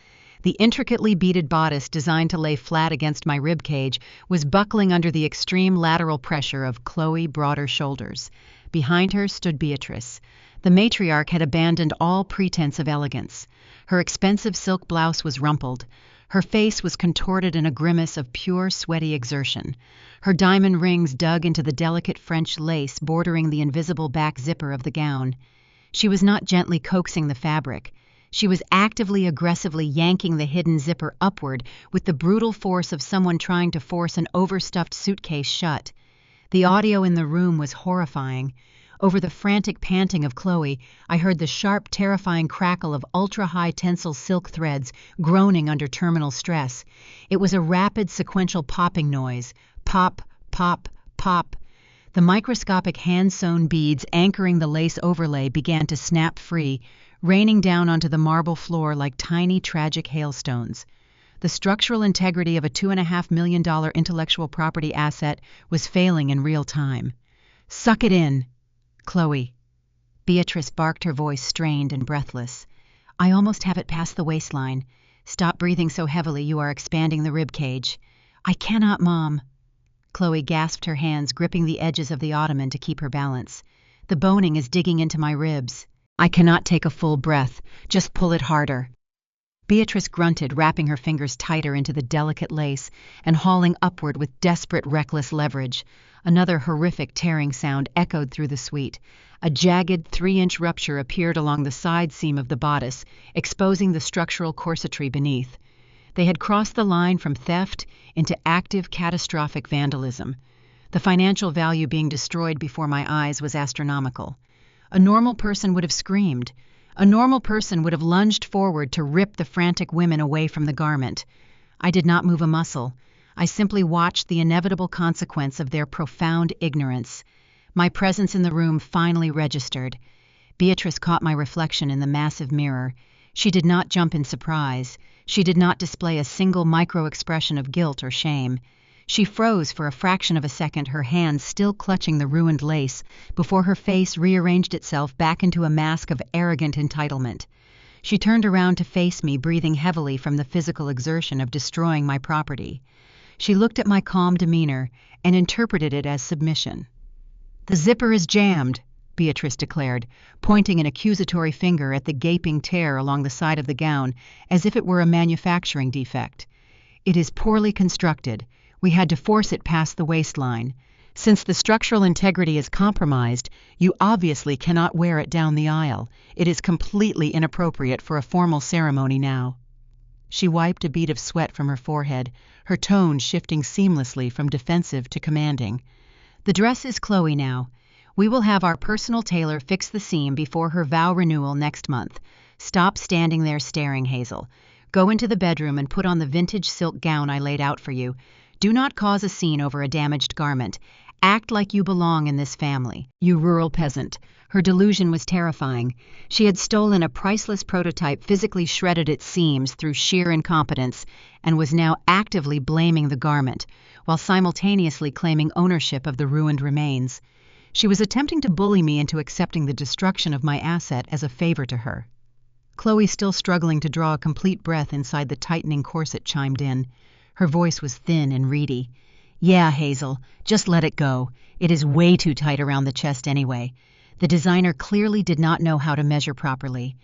The intricately beaded bodice designed to lay flat against my ribcage was buckling under the extreme lateral pressure of Chloe's broader shoulders. Behind her stood Beatrice. The matriarch had abandoned all pretense of elegance. Her expensive silk blouse was rumpled. Her face was contorted in a grimace of pure, sweaty exertion. Her diamond rings dug into the delicate French lace bordering the invisible back zipper of the gown. She was not gently coaxing the fabric. She was actively, aggressively yanking the hidden zipper upward with the brutal force of someone trying to force an overstuffed suitcase shut. The audio in the room was horrifying. Over the frantic panting of Chloe, I heard the sharp, terrifying crackle of ultra-high tensile silk threads groaning under terminal stress. It was a rapid, sequential popping noise. Pop, pop, pop. The microscopic hand-sewn beads anchoring the lace overlay began to snap free, raining down onto the marble floor like tiny, tragic hailstones. The structural integrity of a $2.5 million intellectual property asset was failing in real time. "Suck it in, Chloe." Beatrice barked, her voice strained and breathless. "I almost have it past the waistline. Stop breathing so heavily, you are expanding the rib cage." "I cannot, Mom." Chloe gasped, her hands gripping the edges of the ottoman to keep her balance. "The boning is digging into my ribs. I cannot take a full breath. Just pull it harder." Beatrice grunted, wrapping her fingers tighter into the delicate lace and hauling upward with desperate, reckless leverage. Another horrific tearing sound echoed through the suite. A jagged 3-inch rupture appeared along the side seam of the bodice, exposing the structural corsetry beneath. They had crossed the line from theft into active, catastrophic vandalism. The financial value being destroyed before my eyes was astronomical. A normal person would have screamed. A normal person would have lunged forward to rip the frantic women away from the garment. I did not move a muscle. I simply watched the inevitable consequence of their profound ignorance. My presence in the room finally registered. Beatrice caught my reflection in the massive mirror. She did not jump in surprise. She did not display a single micro-expression of guilt or shame. She froze for a fraction of a second, her hands still clutching the ruined lace, before her face rearranged itself back into a mask of arrogant entitlement. She turned around to face me, breathing heavily from the physical exertion of destroying my property. She looked at my calm demeanor and interpreted it as submission. "The zipper is jammed," Beatrice declared, pointing an accusatory finger at the gaping tear along the side of the gown as if it were a manufacturing defect. "It is poorly constructed. We had to force it past the waistline. Since the structural integrity is compromised, you obviously cannot wear it down the aisle. It is completely inappropriate for a formal ceremony now." She wiped a bead of sweat from her forehead, her tone shifting seamlessly from defensive to commanding. "The dress is Chloe now. We will have our personal tailor fix the seam before her vow renewal next month. Stop standing there staring, Hazel. Go into the bedroom and put on the vintage silk gown I laid out for you. Do not cause a scene over a damaged garment. Act like you belong in this family, you rural peasant." Her delusion was terrifying. She had stolen a priceless prototype, physically shredded its seams through sheer incompetence, and was now actively blaming the garment, while simultaneously claiming ownership of the ruined remains. She was attempting to bully me into accepting the destruction of my asset as a favor to her. Chloe, still struggling to draw a complete breath inside the tightening corset, chimed in. Her voice was thin and reedy. "Yeah, Hazel, just let it go. It is way too tight around the chest anyway. The designer clearly did not know how to measure properly.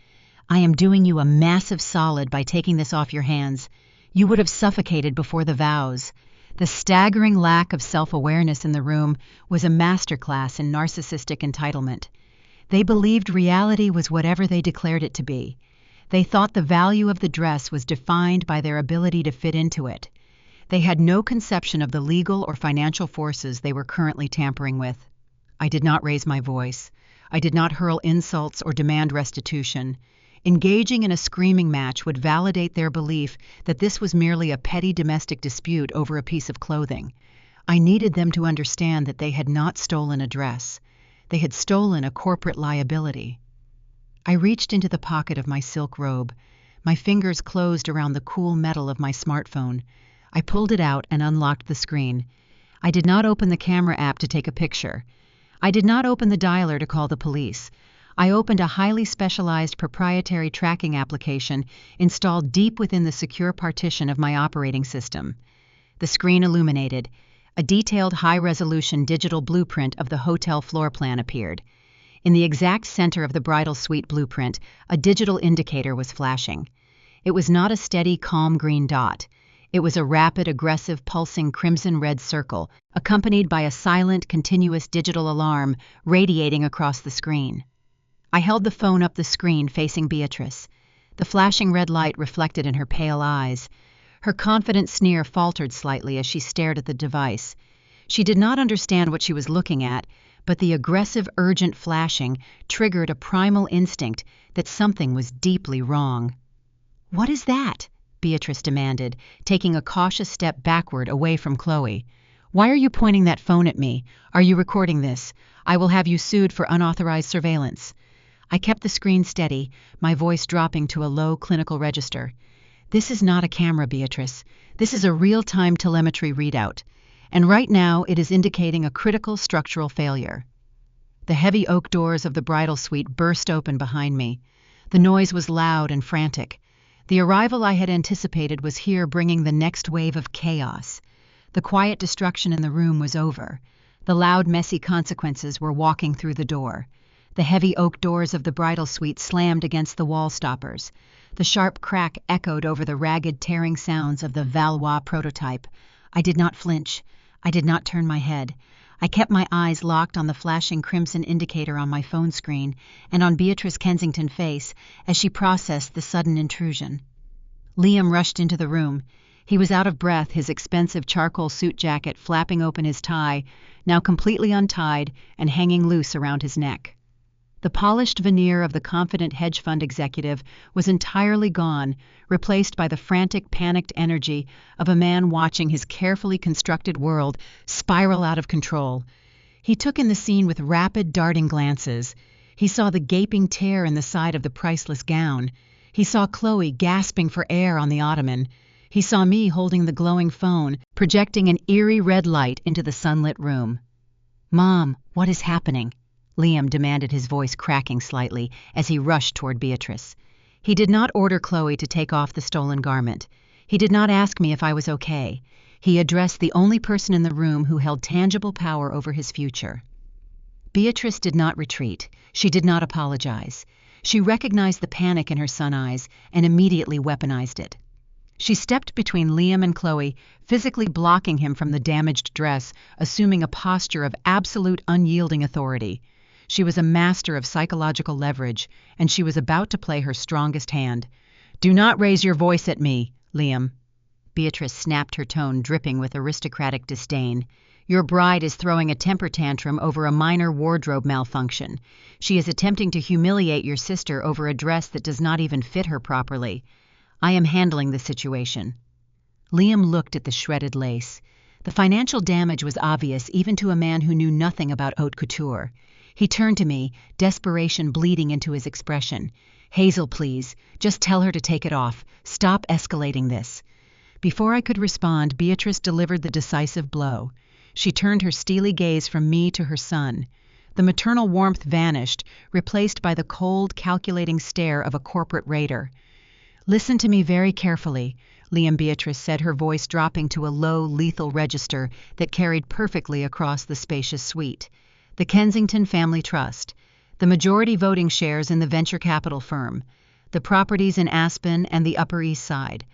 I am doing you a massive solid by taking this off your hands. You would have suffocated before the vows. The staggering lack of self-awareness in the room was a masterclass in narcissistic entitlement. They believed reality was whatever they declared it to be. They thought the value of the dress was defined by their ability to fit into it. They had no conception of the legal or financial forces they were currently tampering with. I did not raise my voice. I did not hurl insults or demand restitution. Engaging in a screaming match would validate their belief that this was merely a petty domestic dispute over a piece of clothing. I needed them to understand that they had not stolen a dress. They had stolen a corporate liability. I reached into the pocket of my silk robe. My fingers closed around the cool metal of my smartphone. I pulled it out and unlocked the screen. I did not open the camera app to take a picture. I did not open the dialer to call the police. I opened a highly specialized proprietary tracking application installed deep within the secure partition of my operating system. The screen illuminated. A detailed high-resolution digital blueprint of the hotel floor plan appeared. In the exact center of the bridal suite blueprint, a digital indicator was flashing. It was not a steady, calm green dot. It was a rapid, aggressive, pulsing crimson-red circle, accompanied by a silent, continuous digital alarm radiating across the screen. I held the phone up the screen facing Beatrice. The flashing red light reflected in her pale eyes. Her confident sneer faltered slightly as she stared at the device. She did not understand what she was looking at, but the aggressive, urgent flashing triggered a primal instinct that something was deeply wrong. "What is that?" Beatrice demanded, taking a cautious step backward away from Chloe. "Why are you pointing that phone at me? Are you recording this? I will have you sued for unauthorized surveillance." I kept the screen steady, my voice dropping to a low clinical register. "This is not a camera, Beatrice. This is a real-time telemetry readout. And right now it is indicating a critical structural failure." The heavy oak doors of the bridal suite burst open behind me. The noise was loud and frantic. The arrival I had anticipated was here, bringing the next wave of chaos. The quiet destruction in the room was over. The loud, messy consequences were walking through the door. The heavy oak doors of the bridal suite slammed against the wall stoppers. The sharp crack echoed over the ragged, tearing sounds of the Valois prototype. I did not flinch. I did not turn my head. I kept my eyes locked on the flashing crimson indicator on my phone screen and on Beatrice Kensington's face as she processed the sudden intrusion. Liam rushed into the room. He was out of breath, his expensive charcoal suit jacket flapping open his tie, now completely untied and hanging loose around his neck. The polished veneer of the confident hedge fund executive was entirely gone, replaced by the frantic, panicked energy of a man watching his carefully constructed world spiral out of control. He took in the scene with rapid, darting glances. He saw the gaping tear in the side of the priceless gown. He saw Chloe gasping for air on the ottoman. He saw me holding the glowing phone, projecting an eerie red light into the sunlit room. "Mom, what is happening?" Liam demanded, his voice cracking slightly as he rushed toward Beatrice. He did not order Chloe to take off the stolen garment. He did not ask me if I was okay. He addressed the only person in the room who held tangible power over his future. Beatrice did not retreat. She did not apologize. She recognized the panic in her son's eyes and immediately weaponized it. She stepped between Liam and Chloe, physically blocking him from the damaged dress, assuming a posture of absolute unyielding authority. She was a master of psychological leverage, and she was about to play her strongest hand. "Do not raise your voice at me, Liam." Beatrice snapped, her tone dripping with aristocratic disdain. "Your bride is throwing a temper tantrum over a minor wardrobe malfunction. She is attempting to humiliate your sister over a dress that does not even fit her properly. I am handling the situation." Liam looked at the shredded lace. The financial damage was obvious even to a man who knew nothing about haute couture. He turned to me, desperation bleeding into his expression. "Hazel, please, just tell her to take it off. Stop escalating this." Before I could respond, Beatrice delivered the decisive blow. She turned her steely gaze from me to her son. The maternal warmth vanished, replaced by the cold, calculating stare of a corporate raider. "Listen to me very carefully," Liam Beatrice said, her voice dropping to a low, lethal register that carried perfectly across the spacious suite. "The Kensington Family Trust, the majority voting shares in the venture capital firm, the properties in Aspen and the Upper East Side.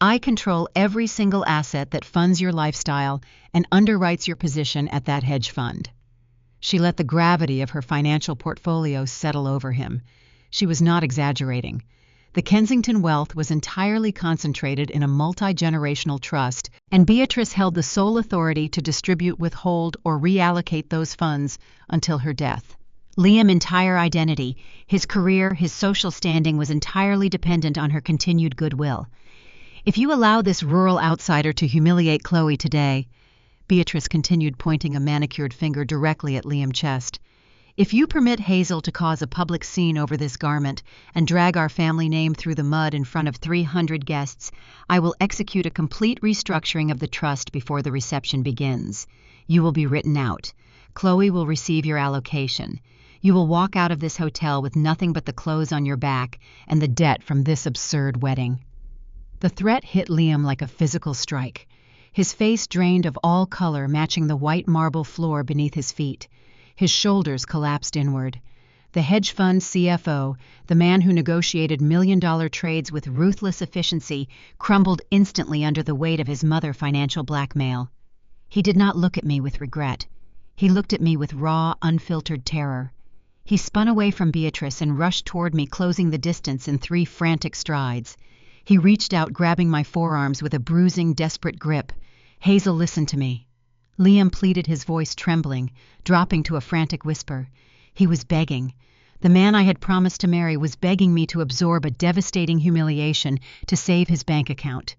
I control every single asset that funds your lifestyle and underwrites your position at that hedge fund." She let the gravity of her financial portfolio settle over him. She was not exaggerating. The Kensington wealth was entirely concentrated in a multi-generational trust, and Beatrice held the sole authority to distribute, withhold, or reallocate those funds until her death. Liam's entire identity, his career, his social standing was entirely dependent on her continued goodwill. "If you allow this rural outsider to humiliate Chloe today," Beatrice continued, pointing a manicured finger directly at Liam's chest, "if you permit Hazel to cause a public scene over this garment and drag our family name through the mud in front of 300 guests, I will execute a complete restructuring of the trust before the reception begins. You will be written out. Chloe will receive your allocation. You will walk out of this hotel with nothing but the clothes on your back and the debt from this absurd wedding." The threat hit Liam like a physical strike. His face drained of all color, matching the white marble floor beneath his feet. His shoulders collapsed inward. The hedge fund CFO, the man who negotiated million-dollar trades with ruthless efficiency, crumbled instantly under the weight of his mother financial blackmail. He did not look at me with regret. He looked at me with raw, unfiltered terror. He spun away from Beatrice and rushed toward me, closing the distance in 3 frantic strides. He reached out, grabbing my forearms with a bruising, desperate grip. "Hazel, listen to me." Liam pleaded, his voice trembling, dropping to a frantic whisper. He was begging. The man I had promised to marry was begging me to absorb a devastating humiliation to save his bank account.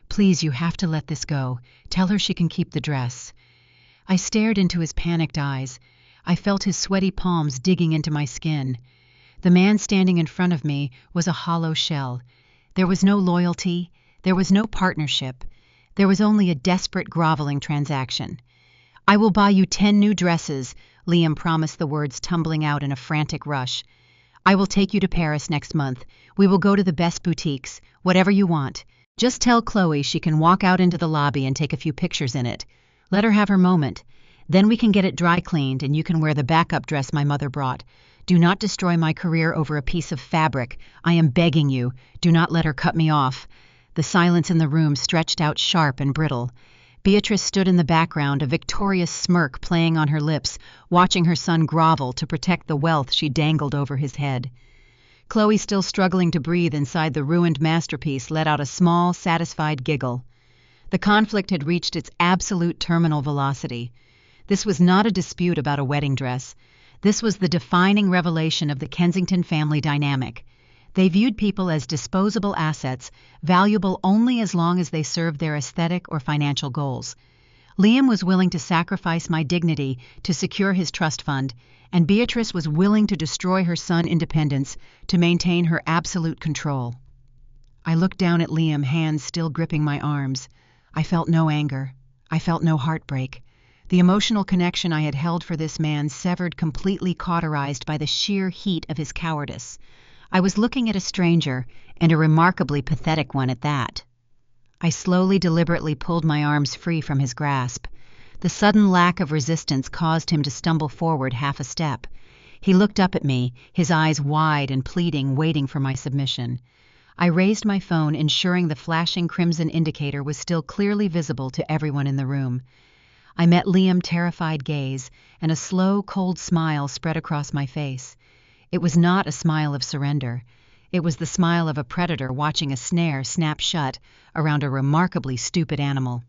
"Please, you have to let this go. Tell her she can keep the dress." I stared into his panicked eyes. I felt his sweaty palms digging into my skin. The man standing in front of me was a hollow shell. There was no loyalty. There was no partnership. There was only a desperate, groveling transaction. "I will buy you 10 new dresses," Liam promised, the words tumbling out in a frantic rush. "I will take you to Paris next month. We will go to the best boutiques, whatever you want. Just tell Chloe she can walk out into the lobby and take a few pictures in it. Let her have her moment. Then we can get it dry cleaned and you can wear the backup dress my mother brought. Do not destroy my career over a piece of fabric. I am begging you. Do not let her cut me off." The silence in the room stretched out sharp and brittle. Beatrice stood in the background, a victorious smirk playing on her lips, watching her son grovel to protect the wealth she dangled over his head. Chloe, still struggling to breathe inside the ruined masterpiece, let out a small, satisfied giggle. The conflict had reached its absolute terminal velocity. This was not a dispute about a wedding dress. This was the defining revelation of the Kensington family dynamic. They viewed people as disposable assets, valuable only as long as they served their aesthetic or financial goals. Liam was willing to sacrifice my dignity to secure his trust fund, and Beatrice was willing to destroy her son's independence to maintain her absolute control. I looked down at Liam, hands still gripping my arms. I felt no anger. I felt no heartbreak. The emotional connection I had held for this man severed, completely cauterized by the sheer heat of his cowardice. I was looking at a stranger, and a remarkably pathetic one at that. I slowly, deliberately pulled my arms free from his grasp. The sudden lack of resistance caused him to stumble forward half a step. He looked up at me, his eyes wide and pleading, waiting for my submission. I raised my phone, ensuring the flashing crimson indicator was still clearly visible to everyone in the room. I met Liam's terrified gaze, and a slow, cold smile spread across my face. It was not a smile of surrender. It was the smile of a predator watching a snare snap shut around a remarkably stupid animal.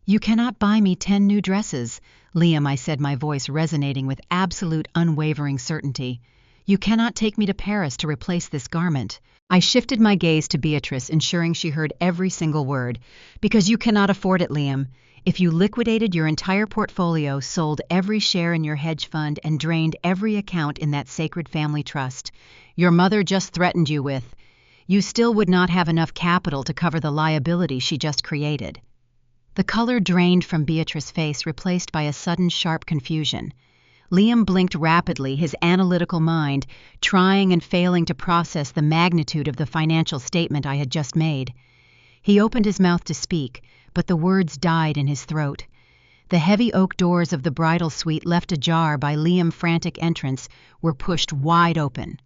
"You cannot buy me 10 new dresses, Liam," I said, my voice resonating with absolute, unwavering certainty. "You cannot take me to Paris to replace this garment." I shifted my gaze to Beatrice, ensuring she heard every single word. "Because you cannot afford it, Liam. If you liquidated your entire portfolio, sold every share in your hedge fund, and drained every account in that sacred family trust your mother just threatened you with, you still would not have enough capital to cover the liability she just created." The color drained from Beatrice's face, replaced by a sudden sharp confusion. Liam blinked rapidly, his analytical mind trying and failing to process the magnitude of the financial statement I had just made. He opened his mouth to speak, but the words died in his throat. The heavy oak doors of the bridal suite, left ajar by Liam's frantic entrance, were pushed wide open.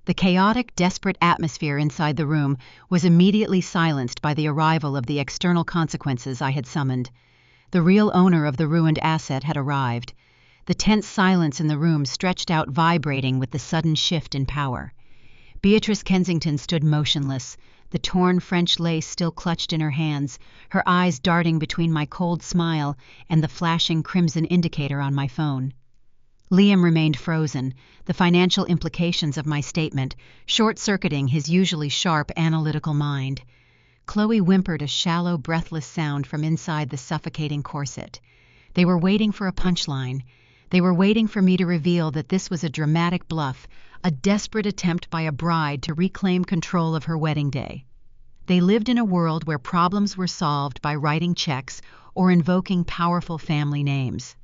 The chaotic, desperate atmosphere inside the room was immediately silenced by the arrival of the external consequences I had summoned. The real owner of the ruined asset had arrived. The tense silence in the room stretched out, vibrating with the sudden shift in power. Beatrice Kensington stood motionless, the torn French lace still clutched in her hands, her eyes darting between my cold smile and the flashing crimson indicator on my phone. Liam remained frozen, the financial implications of my statement short-circuiting his usually sharp, analytical mind. Chloe whimpered a shallow, breathless sound from inside the suffocating corset. They were waiting for a punchline. They were waiting for me to reveal that this was a dramatic bluff, a desperate attempt by a bride to reclaim control of her wedding day. They lived in a world where problems were solved by writing checks or invoking powerful family names.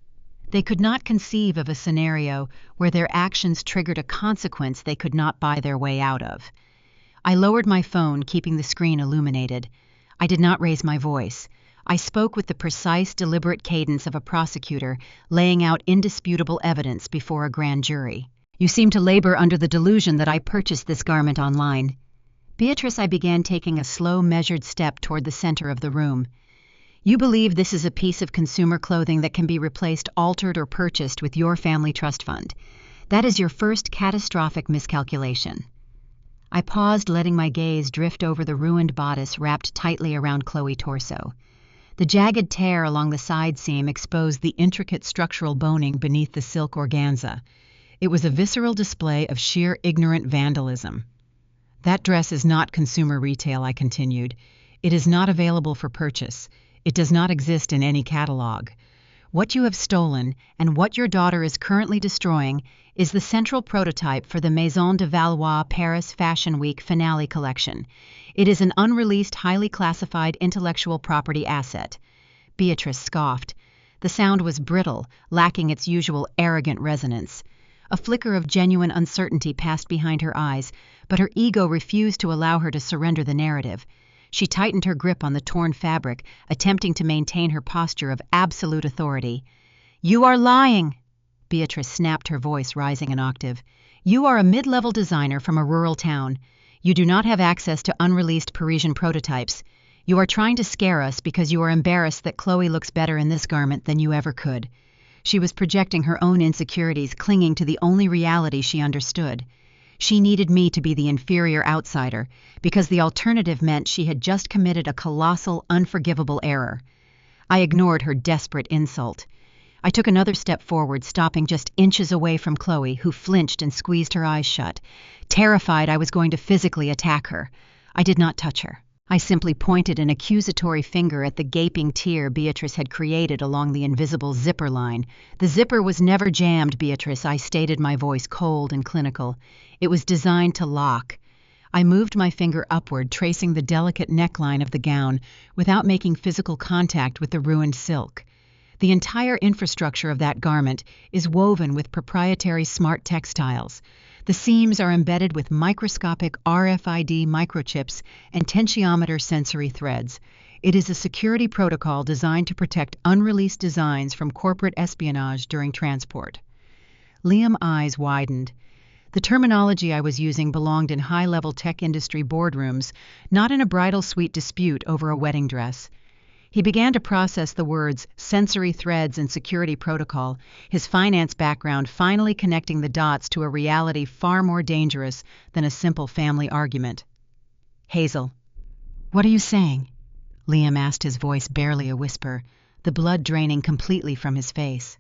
They could not conceive of a scenario where their actions triggered a consequence they could not buy their way out of. I lowered my phone, keeping the screen illuminated. I did not raise my voice. I spoke with the precise, deliberate cadence of a prosecutor laying out indisputable evidence before a grand jury. You seem to labor under the delusion that I purchased this garment online. Beatrice, I began, taking a slow, measured step toward the center of the room. You believe this is a piece of consumer clothing that can be replaced, altered, or purchased with your family trust fund. That is your first catastrophic miscalculation. I paused, letting my gaze drift over the ruined bodice wrapped tightly around Chloe's torso. The jagged tear along the side seam exposed the intricate structural boning beneath the silk organza. It was a visceral display of sheer ignorant vandalism. That dress is not consumer retail, I continued. It is not available for purchase. It does not exist in any catalog. What you have stolen, and what your daughter is currently destroying, is the central prototype for the Maison De Valois Paris Fashion Week finale collection. It is an unreleased, highly classified intellectual property asset. Beatrice scoffed. The sound was brittle, lacking its usual arrogant resonance. A flicker of genuine uncertainty passed behind her eyes, but her ego refused to allow her to surrender the narrative. She tightened her grip on the torn fabric, attempting to maintain her posture of absolute authority. "You are lying!" Beatrice snapped, her voice rising an octave. "You are a mid-level designer from a rural town. You do not have access to unreleased Parisian prototypes. You are trying to scare us because you are embarrassed that Chloe looks better in this garment than you ever could." She was projecting her own insecurities, clinging to the only reality she understood. She needed me to be the inferior outsider, because the alternative meant she had just committed a colossal, unforgivable error. I ignored her desperate insult. I took another step forward, stopping just inches away from Chloe, who flinched and squeezed her eyes shut. Terrified I was going to physically attack her, I did not touch her. I simply pointed an accusatory finger at the gaping tear Beatrice had created along the invisible zipper line. "The zipper was never jammed, Beatrice," I stated, my voice cold and clinical. "It was designed to lock." I moved my finger upward, tracing the delicate neckline of the gown without making physical contact with the ruined silk. The entire infrastructure of that garment is woven with proprietary smart textiles. The seams are embedded with microscopic RFID microchips and tensiometer sensory threads. It is a security protocol designed to protect unreleased designs from corporate espionage during transport. Liam's eyes widened. The terminology I was using belonged in high-level tech industry boardrooms, not in a bridal suite dispute over a wedding dress. He began to process the words sensory threads and security protocol, his finance background finally connecting the dots to a reality far more dangerous than a simple family argument. "Hazel, what are you saying?" Liam asked, his voice barely a whisper, the blood draining completely from his face.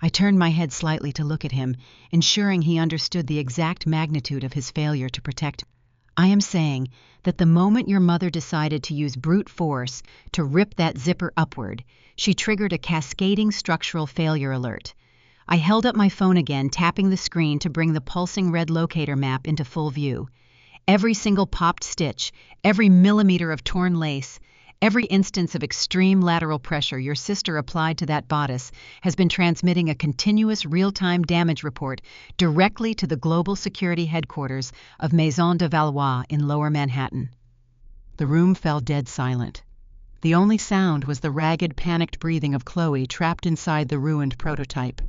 I turned my head slightly to look at him, ensuring he understood the exact magnitude of his failure to protect me. "I am saying that the moment your mother decided to use brute force to rip that zipper upward, she triggered a cascading structural failure alert." I held up my phone again, tapping the screen to bring the pulsing red locator map into full view. Every single popped stitch, every millimeter of torn lace, every instance of extreme lateral pressure your sister applied to that bodice has been transmitting a continuous real-time damage report directly to the global security headquarters of Maison De Valois in Lower Manhattan. The room fell dead silent. The only sound was the ragged, panicked breathing of Chloe trapped inside the ruined prototype.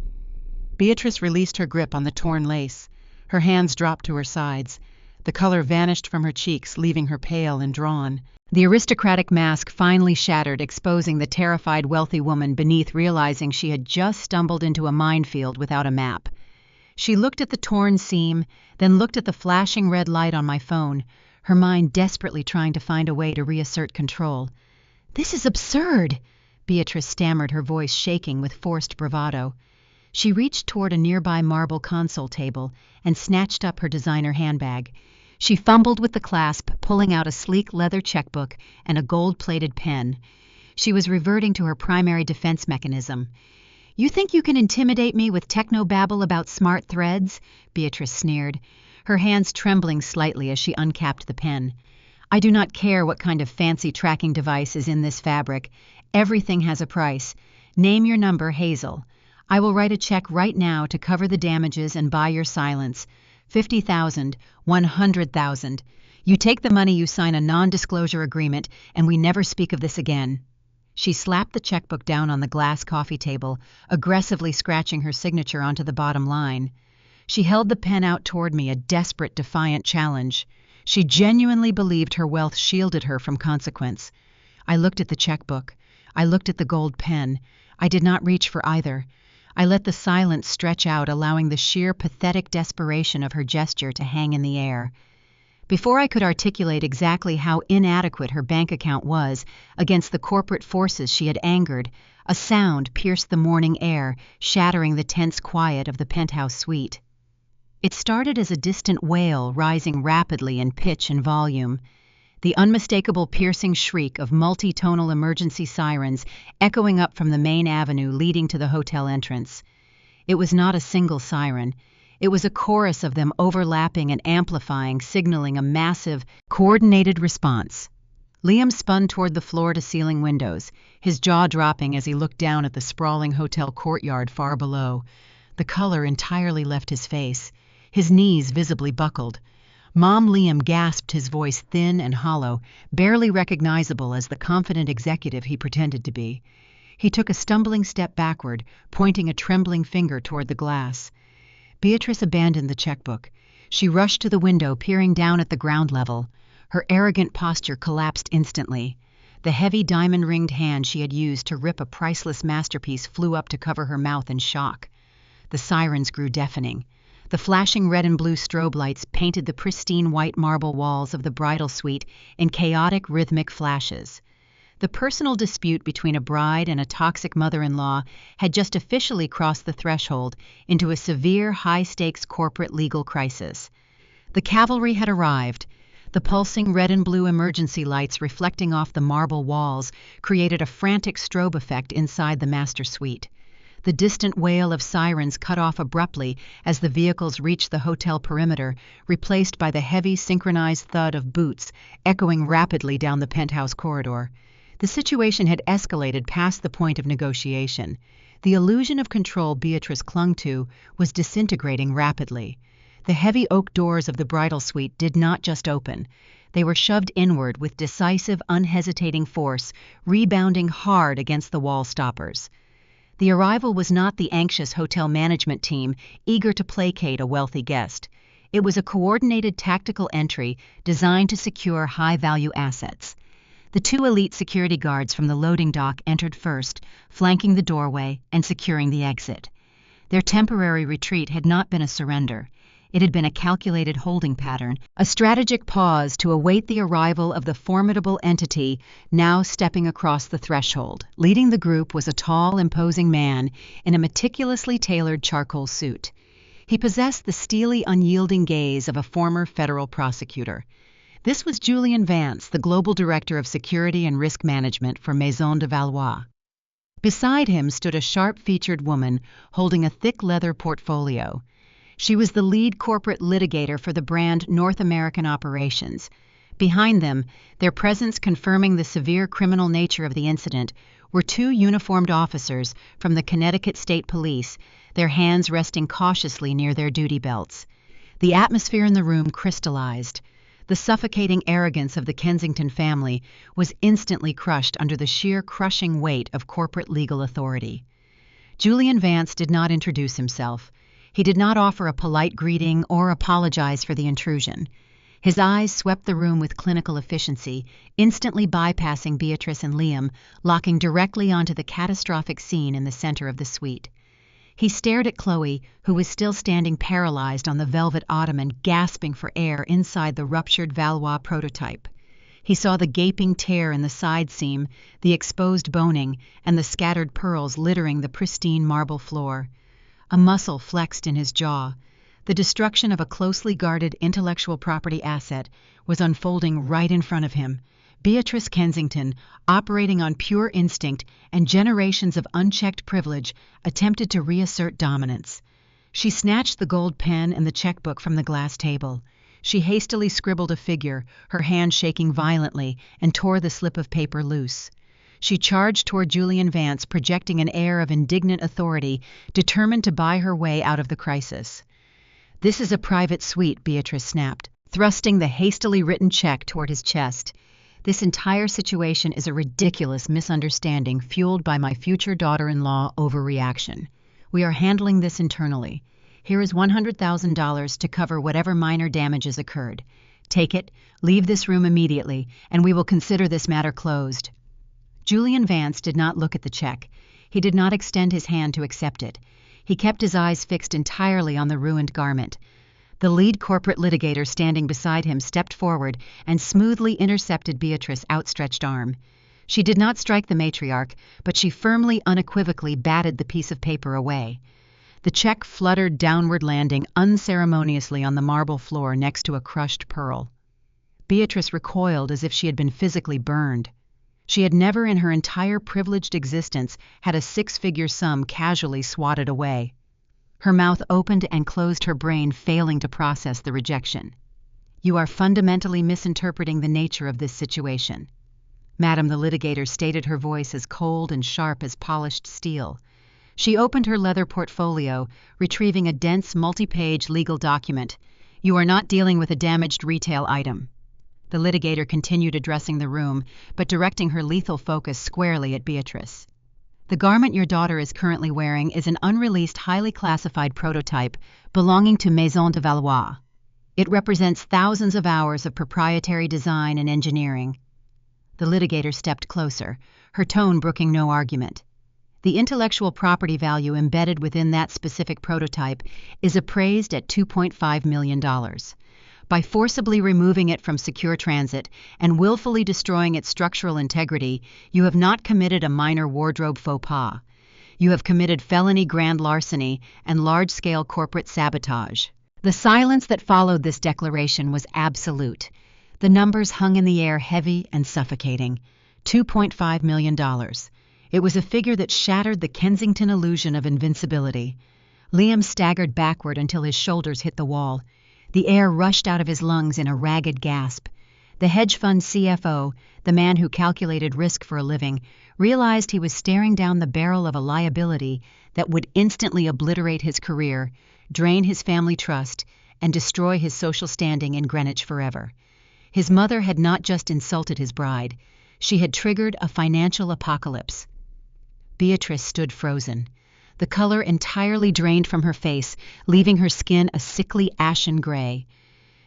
Beatrice released her grip on the torn lace. Her hands dropped to her sides. The color vanished from her cheeks, leaving her pale and drawn. The aristocratic mask finally shattered, exposing the terrified wealthy woman beneath, realizing she had just stumbled into a minefield without a map. She looked at the torn seam, then looked at the flashing red light on my phone, her mind desperately trying to find a way to reassert control. "This is absurd," Beatrice stammered, her voice shaking with forced bravado. She reached toward a nearby marble console table and snatched up her designer handbag. She fumbled with the clasp, pulling out a sleek leather checkbook and a gold-plated pen. She was reverting to her primary defense mechanism. "You think you can intimidate me with technobabble about smart threads?" Beatrice sneered, her hands trembling slightly as she uncapped the pen. "I do not care what kind of fancy tracking device is in this fabric. Everything has a price. Name your number, Hazel. I will write a check right now to cover the damages and buy your silence. 50,000, 100,000. You take the money, you sign a non-disclosure agreement, and we never speak of this again." She slapped the checkbook down on the glass coffee table, aggressively scratching her signature onto the bottom line. She held the pen out toward me, a desperate, defiant challenge. She genuinely believed her wealth shielded her from consequence. I looked at the checkbook. I looked at the gold pen. I did not reach for either. I let the silence stretch out, allowing the sheer pathetic desperation of her gesture to hang in the air. Before I could articulate exactly how inadequate her bank account was against the corporate forces she had angered, a sound pierced the morning air, shattering the tense quiet of the penthouse suite. It started as a distant wail, rising rapidly in pitch and volume. The unmistakable piercing shriek of multi-tonal emergency sirens echoing up from the main avenue leading to the hotel entrance. It was not a single siren. It was a chorus of them overlapping and amplifying, signaling a massive, coordinated response. Liam spun toward the floor-to-ceiling windows, his jaw dropping as he looked down at the sprawling hotel courtyard far below. The color entirely left his face. His knees visibly buckled. Mom Liam gasped, his voice thin and hollow, barely recognizable as the confident executive he pretended to be. He took a stumbling step backward, pointing a trembling finger toward the glass. Beatrice abandoned the checkbook. She rushed to the window, peering down at the ground level. Her arrogant posture collapsed instantly. The heavy diamond-ringed hand she had used to rip a priceless masterpiece flew up to cover her mouth in shock. The sirens grew deafening. The flashing red and blue strobe lights painted the pristine white marble walls of the bridal suite in chaotic, rhythmic flashes. The personal dispute between a bride and a toxic mother-in-law had just officially crossed the threshold into a severe, high-stakes corporate legal crisis. The cavalry had arrived. The pulsing red and blue emergency lights reflecting off the marble walls created a frantic strobe effect inside the master suite. The distant wail of sirens cut off abruptly as the vehicles reached the hotel perimeter, replaced by the heavy, synchronized thud of boots echoing rapidly down the penthouse corridor. The situation had escalated past the point of negotiation. The illusion of control Beatrice clung to was disintegrating rapidly. The heavy oak doors of the bridal suite did not just open. They were shoved inward with decisive, unhesitating force, rebounding hard against the wall stoppers. The arrival was not the anxious hotel management team eager to placate a wealthy guest. It was a coordinated tactical entry designed to secure high-value assets. The two elite security guards from the loading dock entered first, flanking the doorway and securing the exit. Their temporary retreat had not been a surrender. It had been a calculated holding pattern, a strategic pause to await the arrival of the formidable entity now stepping across the threshold. Leading the group was a tall, imposing man in a meticulously tailored charcoal suit. He possessed the steely, unyielding gaze of a former federal prosecutor. This was Julian Vance, the global director of security and risk management for Maison De Valois. Beside him stood a sharp-featured woman holding a thick leather portfolio. She was the lead corporate litigator for the brand North American operations. Behind them, their presence confirming the severe criminal nature of the incident, were two uniformed officers from the Connecticut State Police, their hands resting cautiously near their duty belts. The atmosphere in the room crystallized. The suffocating arrogance of the Kensington family was instantly crushed under the sheer crushing weight of corporate legal authority. Julian Vance did not introduce himself. He did not offer a polite greeting or apologize for the intrusion. His eyes swept the room with clinical efficiency, instantly bypassing Beatrice and Liam, locking directly onto the catastrophic scene in the center of the suite. He stared at Chloe, who was still standing paralyzed on the velvet ottoman, gasping for air inside the ruptured Valois prototype. He saw the gaping tear in the side seam, the exposed boning, and the scattered pearls littering the pristine marble floor. A muscle flexed in his jaw. The destruction of a closely guarded intellectual property asset was unfolding right in front of him. Beatrice Kensington, operating on pure instinct and generations of unchecked privilege, attempted to reassert dominance. She snatched the gold pen and the checkbook from the glass table. She hastily scribbled a figure, her hand shaking violently, and tore the slip of paper loose. She charged toward Julian Vance, projecting an air of indignant authority, determined to buy her way out of the crisis. "This is a private suite," Beatrice snapped, thrusting the hastily written check toward his chest. "This entire situation is a ridiculous misunderstanding fueled by my future daughter-in-law overreaction. We are handling this internally. Here is $100,000 to cover whatever minor damages occurred. Take it, leave this room immediately, and we will consider this matter closed." Julian Vance did not look at the check. He did not extend his hand to accept it. He kept his eyes fixed entirely on the ruined garment. The lead corporate litigator standing beside him stepped forward and smoothly intercepted Beatrice's outstretched arm. She did not strike the matriarch, but she firmly, unequivocally batted the piece of paper away. The check fluttered downward, landing unceremoniously on the marble floor next to a crushed pearl. Beatrice recoiled as if she had been physically burned. She had never in her entire privileged existence had a six-figure sum casually swatted away. Her mouth opened and closed, her brain failing to process the rejection. "You are fundamentally misinterpreting the nature of this situation." Madam the litigator stated, her voice as cold and sharp as polished steel. She opened her leather portfolio, retrieving a dense, multi-page legal document. "You are not dealing with a damaged retail item." The litigator continued addressing the room, but directing her lethal focus squarely at Beatrice. "The garment your daughter is currently wearing is an unreleased, highly classified prototype belonging to Maison De Valois. It represents thousands of hours of proprietary design and engineering." The litigator stepped closer, her tone brooking no argument. "The intellectual property value embedded within that specific prototype is appraised at $2.5 million. By forcibly removing it from secure transit and willfully destroying its structural integrity, you have not committed a minor wardrobe faux pas. You have committed felony grand larceny and large-scale corporate sabotage." The silence that followed this declaration was absolute. The numbers hung in the air, heavy and suffocating. $2.5 million. It was a figure that shattered the Kensington illusion of invincibility. Liam staggered backward until his shoulders hit the wall. The air rushed out of his lungs in a ragged gasp. The hedge fund CFO, the man who calculated risk for a living, realized he was staring down the barrel of a liability that would instantly obliterate his career, drain his family trust, and destroy his social standing in Greenwich forever. His mother had not just insulted his bride. She had triggered a financial apocalypse. Beatrice stood frozen. The color entirely drained from her face, leaving her skin a sickly ashen gray.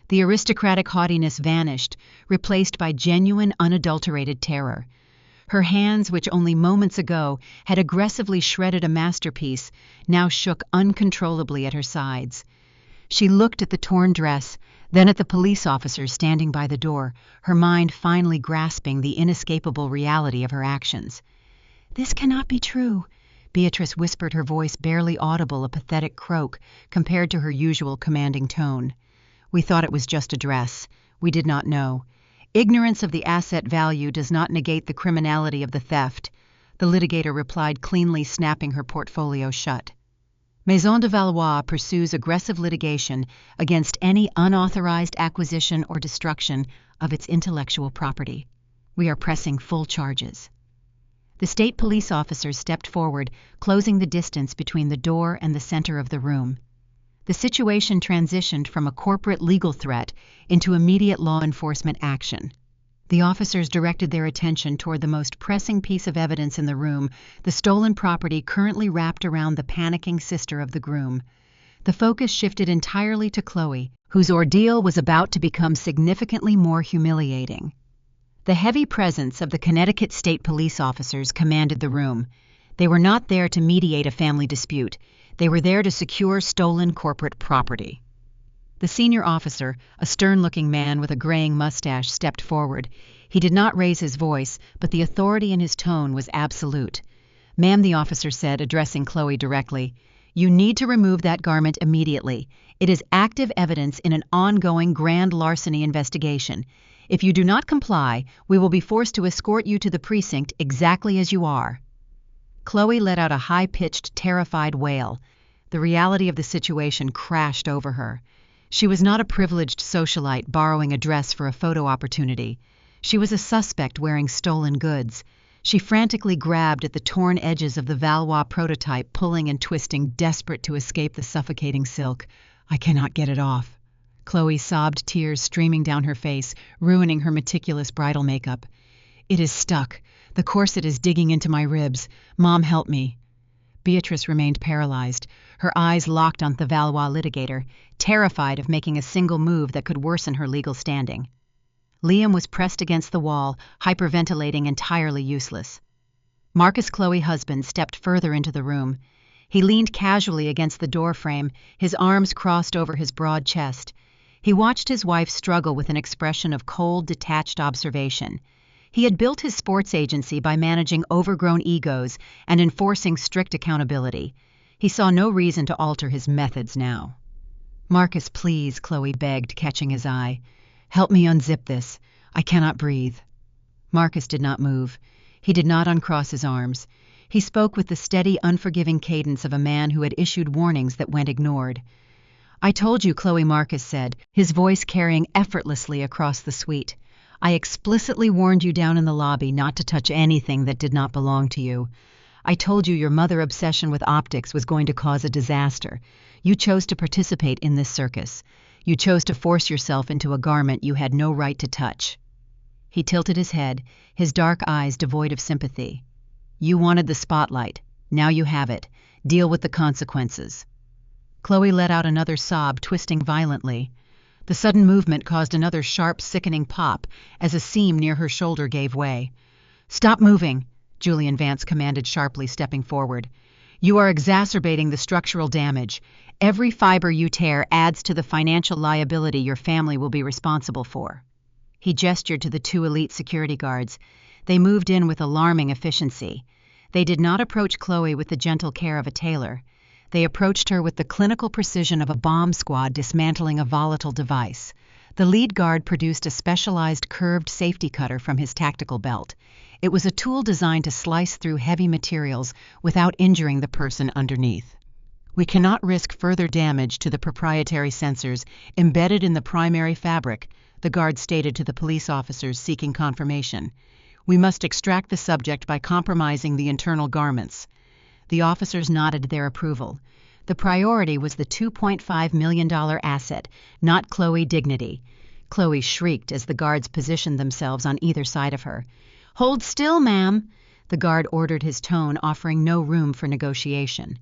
The aristocratic haughtiness vanished, replaced by genuine, unadulterated terror. Her hands, which only moments ago had aggressively shredded a masterpiece, now shook uncontrollably at her sides. She looked at the torn dress, then at the police officers standing by the door, her mind finally grasping the inescapable reality of her actions. "This cannot be true," Beatrice whispered, her voice barely audible, a pathetic croak compared to her usual commanding tone. "We thought it was just a dress. We did not know. Ignorance of the asset value does not negate the criminality of the theft," the litigator replied, cleanly snapping her portfolio shut. Maison De Valois pursues aggressive litigation against any unauthorized acquisition or destruction of its intellectual property. We are pressing full charges. The state police officers stepped forward, closing the distance between the door and the center of the room. The situation transitioned from a corporate legal threat into immediate law enforcement action. The officers directed their attention toward the most pressing piece of evidence in the room, the stolen property currently wrapped around the panicking sister of the groom. The focus shifted entirely to Chloe, whose ordeal was about to become significantly more humiliating. The heavy presence of the Connecticut State Police officers commanded the room. They were not there to mediate a family dispute. They were there to secure stolen corporate property. The senior officer, a stern-looking man with a graying mustache, stepped forward. He did not raise his voice, but the authority in his tone was absolute. "Ma'am," the officer said, addressing Chloe directly, "you need to remove that garment immediately. It is active evidence in an ongoing grand larceny investigation. If you do not comply, we will be forced to escort you to the precinct exactly as you are." Chloe let out a high-pitched, terrified wail. The reality of the situation crashed over her. She was not a privileged socialite borrowing a dress for a photo opportunity. She was a suspect wearing stolen goods. She frantically grabbed at the torn edges of the Valois prototype, pulling and twisting, desperate to escape the suffocating silk. "I cannot get it off." Chloe sobbed, tears streaming down her face, ruining her meticulous bridal makeup. "It is stuck. The corset is digging into my ribs. Mom, help me." Beatrice remained paralyzed, her eyes locked on the Valois litigator, terrified of making a single move that could worsen her legal standing. Liam was pressed against the wall, hyperventilating, entirely useless. Marcus, Chloe's husband, stepped further into the room. He leaned casually against the doorframe, his arms crossed over his broad chest. He watched his wife struggle with an expression of cold, detached observation. He had built his sports agency by managing overgrown egos and enforcing strict accountability. He saw no reason to alter his methods now. "Marcus, please," Chloe begged, catching his eye. "Help me unzip this. I cannot breathe." Marcus did not move. He did not uncross his arms. He spoke with the steady, unforgiving cadence of a man who had issued warnings that went ignored. "I told you," Chloe, Marcus said, his voice carrying effortlessly across the suite. "I explicitly warned you down in the lobby not to touch anything that did not belong to you. I told you your mother obsession with optics was going to cause a disaster. You chose to participate in this circus. You chose to force yourself into a garment you had no right to touch." He tilted his head, his dark eyes devoid of sympathy. "You wanted the spotlight. Now you have it. Deal with the consequences." Chloe let out another sob, twisting violently. The sudden movement caused another sharp, sickening pop as a seam near her shoulder gave way. "Stop moving," Julian Vance commanded sharply, stepping forward. "You are exacerbating the structural damage. Every fiber you tear adds to the financial liability your family will be responsible for." He gestured to the two elite security guards. They moved in with alarming efficiency. They did not approach Chloe with the gentle care of a tailor. They approached her with the clinical precision of a bomb squad dismantling a volatile device. The lead guard produced a specialized curved safety cutter from his tactical belt. It was a tool designed to slice through heavy materials without injuring the person underneath. "We cannot risk further damage to the proprietary sensors embedded in the primary fabric," the guard stated to the police officers seeking confirmation. "We must extract the subject by compromising the internal garments." The officers nodded their approval. The priority was the $2.5 million asset, not Chloe's dignity. Chloe shrieked as the guards positioned themselves on either side of her. "Hold still, ma'am," the guard ordered, his tone offering no room for negotiation.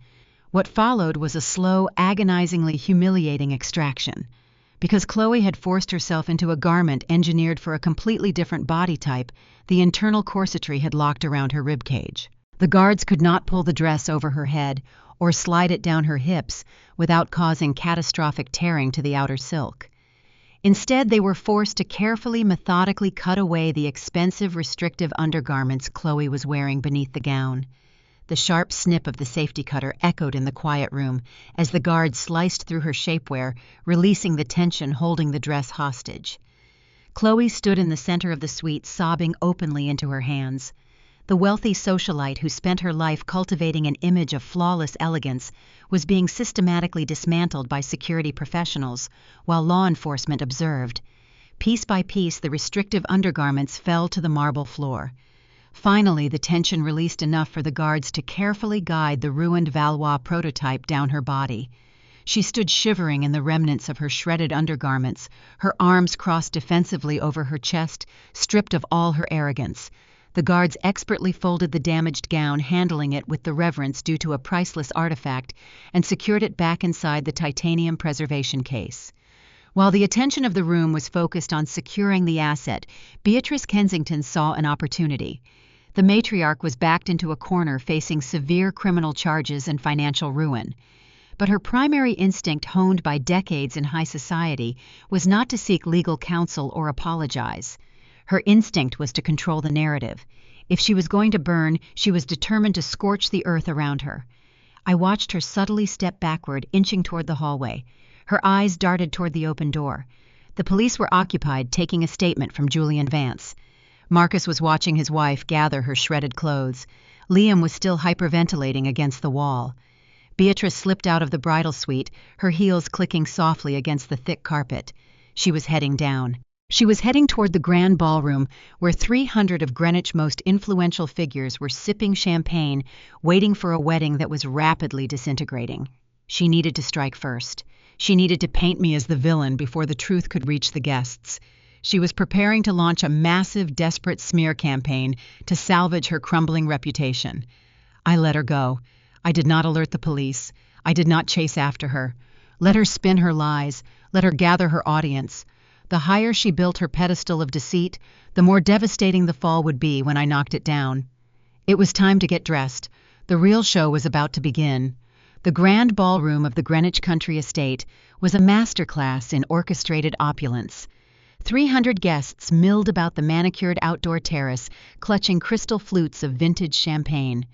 What followed was a slow, agonizingly humiliating extraction. Because Chloe had forced herself into a garment engineered for a completely different body type, the internal corsetry had locked around her ribcage. The guards could not pull the dress over her head or slide it down her hips without causing catastrophic tearing to the outer silk. Instead, they were forced to carefully, methodically cut away the expensive, restrictive undergarments Chloe was wearing beneath the gown. The sharp snip of the safety cutter echoed in the quiet room as the guard sliced through her shapewear, releasing the tension holding the dress hostage. Chloe stood in the center of the suite, sobbing openly into her hands. The wealthy socialite who spent her life cultivating an image of flawless elegance was being systematically dismantled by security professionals, while law enforcement observed. Piece by piece, the restrictive undergarments fell to the marble floor. Finally, the tension released enough for the guards to carefully guide the ruined Valois prototype down her body. She stood shivering in the remnants of her shredded undergarments, her arms crossed defensively over her chest, stripped of all her arrogance. The guards expertly folded the damaged gown, handling it with the reverence due to a priceless artifact, and secured it back inside the titanium preservation case. While the attention of the room was focused on securing the asset, Beatrice Kensington saw an opportunity. The matriarch was backed into a corner facing severe criminal charges and financial ruin. But her primary instinct, honed by decades in high society, was not to seek legal counsel or apologize. Her instinct was to control the narrative. If she was going to burn, she was determined to scorch the earth around her. I watched her subtly step backward, inching toward the hallway. Her eyes darted toward the open door. The police were occupied, taking a statement from Julian Vance. Marcus was watching his wife gather her shredded clothes. Liam was still hyperventilating against the wall. Beatrice slipped out of the bridal suite, her heels clicking softly against the thick carpet. She was heading down. She was heading toward the grand ballroom, where 300 of Greenwich's most influential figures were sipping champagne, waiting for a wedding that was rapidly disintegrating. She needed to strike first. She needed to paint me as the villain before the truth could reach the guests. She was preparing to launch a massive, desperate smear campaign to salvage her crumbling reputation. I let her go. I did not alert the police. I did not chase after her. Let her spin her lies. Let her gather her audience. The higher she built her pedestal of deceit, the more devastating the fall would be when I knocked it down. It was time to get dressed. The real show was about to begin. The grand ballroom of the Greenwich Country Estate was a masterclass in orchestrated opulence. 300 guests milled about the manicured outdoor terrace, clutching crystal flutes of vintage champagne.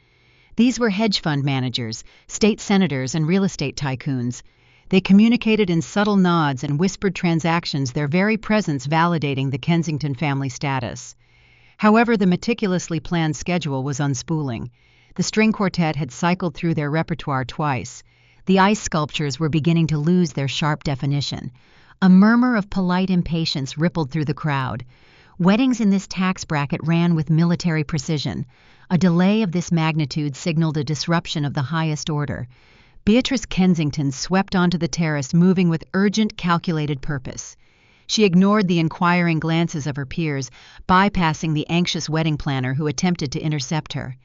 These were hedge fund managers, state senators, and real estate tycoons. They communicated in subtle nods and whispered transactions, their very presence validating the Kensington family status. However, the meticulously planned schedule was unspooling. The string quartet had cycled through their repertoire twice. The ice sculptures were beginning to lose their sharp definition. A murmur of polite impatience rippled through the crowd. Weddings in this tax bracket ran with military precision. A delay of this magnitude signaled a disruption of the highest order. Beatrice Kensington swept onto the terrace, moving with urgent, calculated purpose. She ignored the inquiring glances of her peers, bypassing the anxious wedding planner who attempted to intercept her.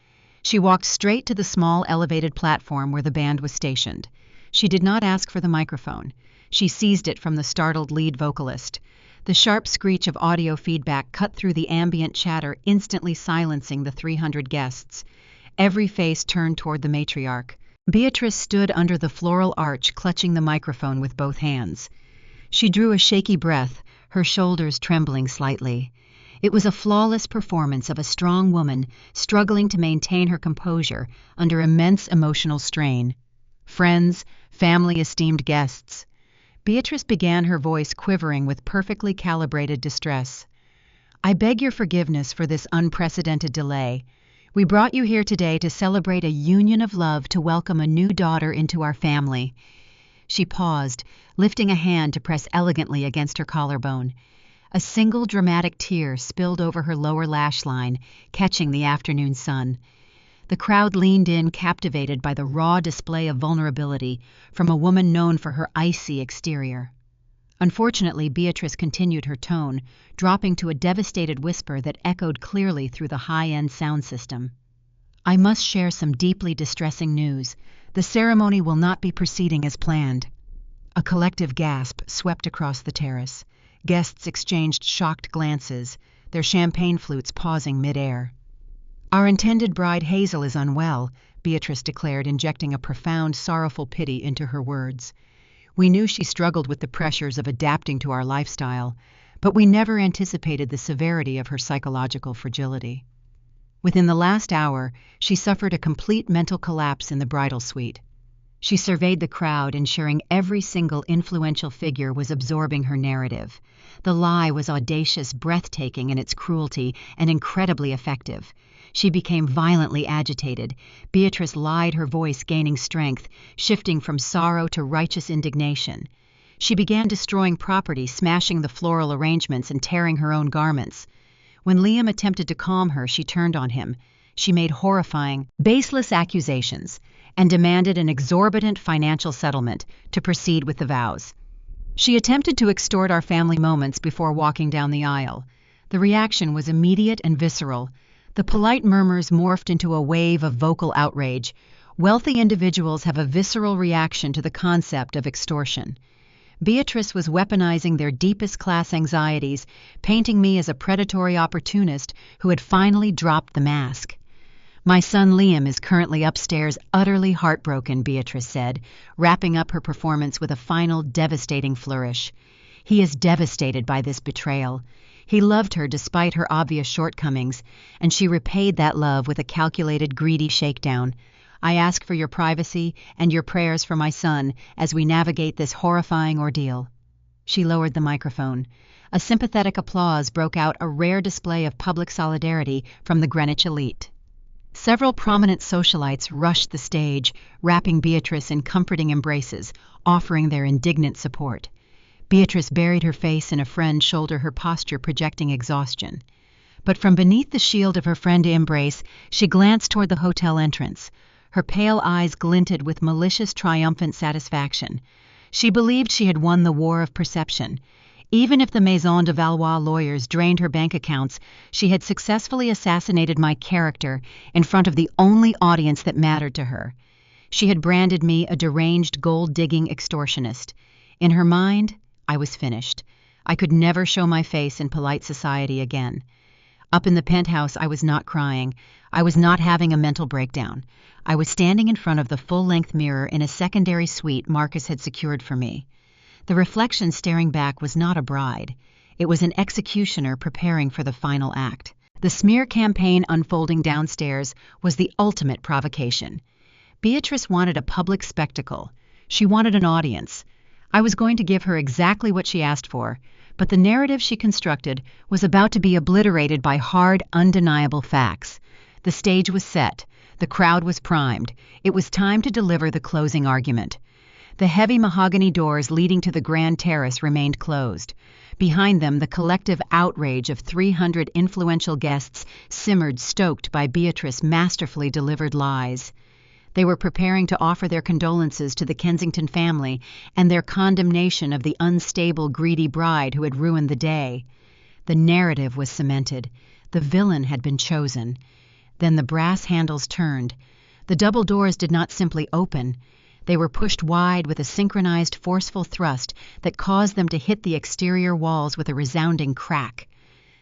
She walked straight to the small elevated platform where the band was stationed. She did not ask for the microphone. She seized it from the startled lead vocalist. The sharp screech of audio feedback cut through the ambient chatter, instantly silencing the 300 guests. Every face turned toward the matriarch. Beatrice stood under the floral arch, clutching the microphone with both hands. She drew a shaky breath, her shoulders trembling slightly. It was a flawless performance of a strong woman struggling to maintain her composure under immense emotional strain. Friends, family, esteemed guests. Beatrice began, her voice quivering with perfectly calibrated distress. I beg your forgiveness for this unprecedented delay. We brought you here today to celebrate a union of love, to welcome a new daughter into our family. She paused, lifting a hand to press elegantly against her collarbone. A single dramatic tear spilled over her lower lash line, catching the afternoon sun. The crowd leaned in, captivated by the raw display of vulnerability from a woman known for her icy exterior. Unfortunately, Beatrice continued her tone, dropping to a devastated whisper that echoed clearly through the high-end sound system. I must share some deeply distressing news. The ceremony will not be proceeding as planned. A collective gasp swept across the terrace. Guests exchanged shocked glances, their champagne flutes pausing mid-air. Our intended bride Hazel is unwell, Beatrice declared, injecting a profound, sorrowful pity into her words. We knew she struggled with the pressures of adapting to our lifestyle, but we never anticipated the severity of her psychological fragility. Within the last hour, she suffered a complete mental collapse in the bridal suite. She surveyed the crowd, ensuring every single influential figure was absorbing her narrative. The lie was audacious, breathtaking in its cruelty, and incredibly effective. She became violently agitated. Beatrice lied, her voice gaining strength, shifting from sorrow to righteous indignation. She began destroying property, smashing the floral arrangements and tearing her own garments. When Liam attempted to calm her, she turned on him. She made horrifying, baseless accusations and demanded an exorbitant financial settlement to proceed with the vows. She attempted to extort our family moments before walking down the aisle. The reaction was immediate and visceral. The polite murmurs morphed into a wave of vocal outrage. Wealthy individuals have a visceral reaction to the concept of extortion. Beatrice was weaponizing their deepest class anxieties, painting me as a predatory opportunist who had finally dropped the mask. "My son Liam is currently upstairs, utterly heartbroken," Beatrice said, wrapping up her performance with a final devastating flourish. "He is devastated by this betrayal. He loved her despite her obvious shortcomings, and she repaid that love with a calculated, greedy shakedown. I ask for your privacy and your prayers for my son as we navigate this horrifying ordeal." She lowered the microphone. A sympathetic applause broke out, a rare display of public solidarity from the Greenwich elite. Several prominent socialites rushed the stage, wrapping Beatrice in comforting embraces, offering their indignant support. Beatrice buried her face in a friend's shoulder, her posture projecting exhaustion. But from beneath the shield of her friendly embrace, she glanced toward the hotel entrance. Her pale eyes glinted with malicious, triumphant satisfaction. She believed she had won the war of perception. Even if the Maison De Valois lawyers drained her bank accounts, she had successfully assassinated my character in front of the only audience that mattered to her. She had branded me a deranged, gold-digging extortionist. In her mind, I was finished. I could never show my face in polite society again. Up in the penthouse, I was not crying. I was not having a mental breakdown. I was standing in front of the full-length mirror in a secondary suite Marcus had secured for me. The reflection staring back was not a bride. It was an executioner preparing for the final act. The smear campaign unfolding downstairs was the ultimate provocation. Beatrice wanted a public spectacle. She wanted an audience. I was going to give her exactly what she asked for, but the narrative she constructed was about to be obliterated by hard, undeniable facts. The stage was set. The crowd was primed. It was time to deliver the closing argument. The heavy mahogany doors leading to the grand terrace remained closed. Behind them, the collective outrage of 300 influential guests simmered, stoked by Beatrice's masterfully delivered lies. They were preparing to offer their condolences to the Kensington family and their condemnation of the unstable, greedy bride who had ruined the day. The narrative was cemented. The villain had been chosen. Then the brass handles turned. The double doors did not simply open. They were pushed wide with a synchronized, forceful thrust that caused them to hit the exterior walls with a resounding crack.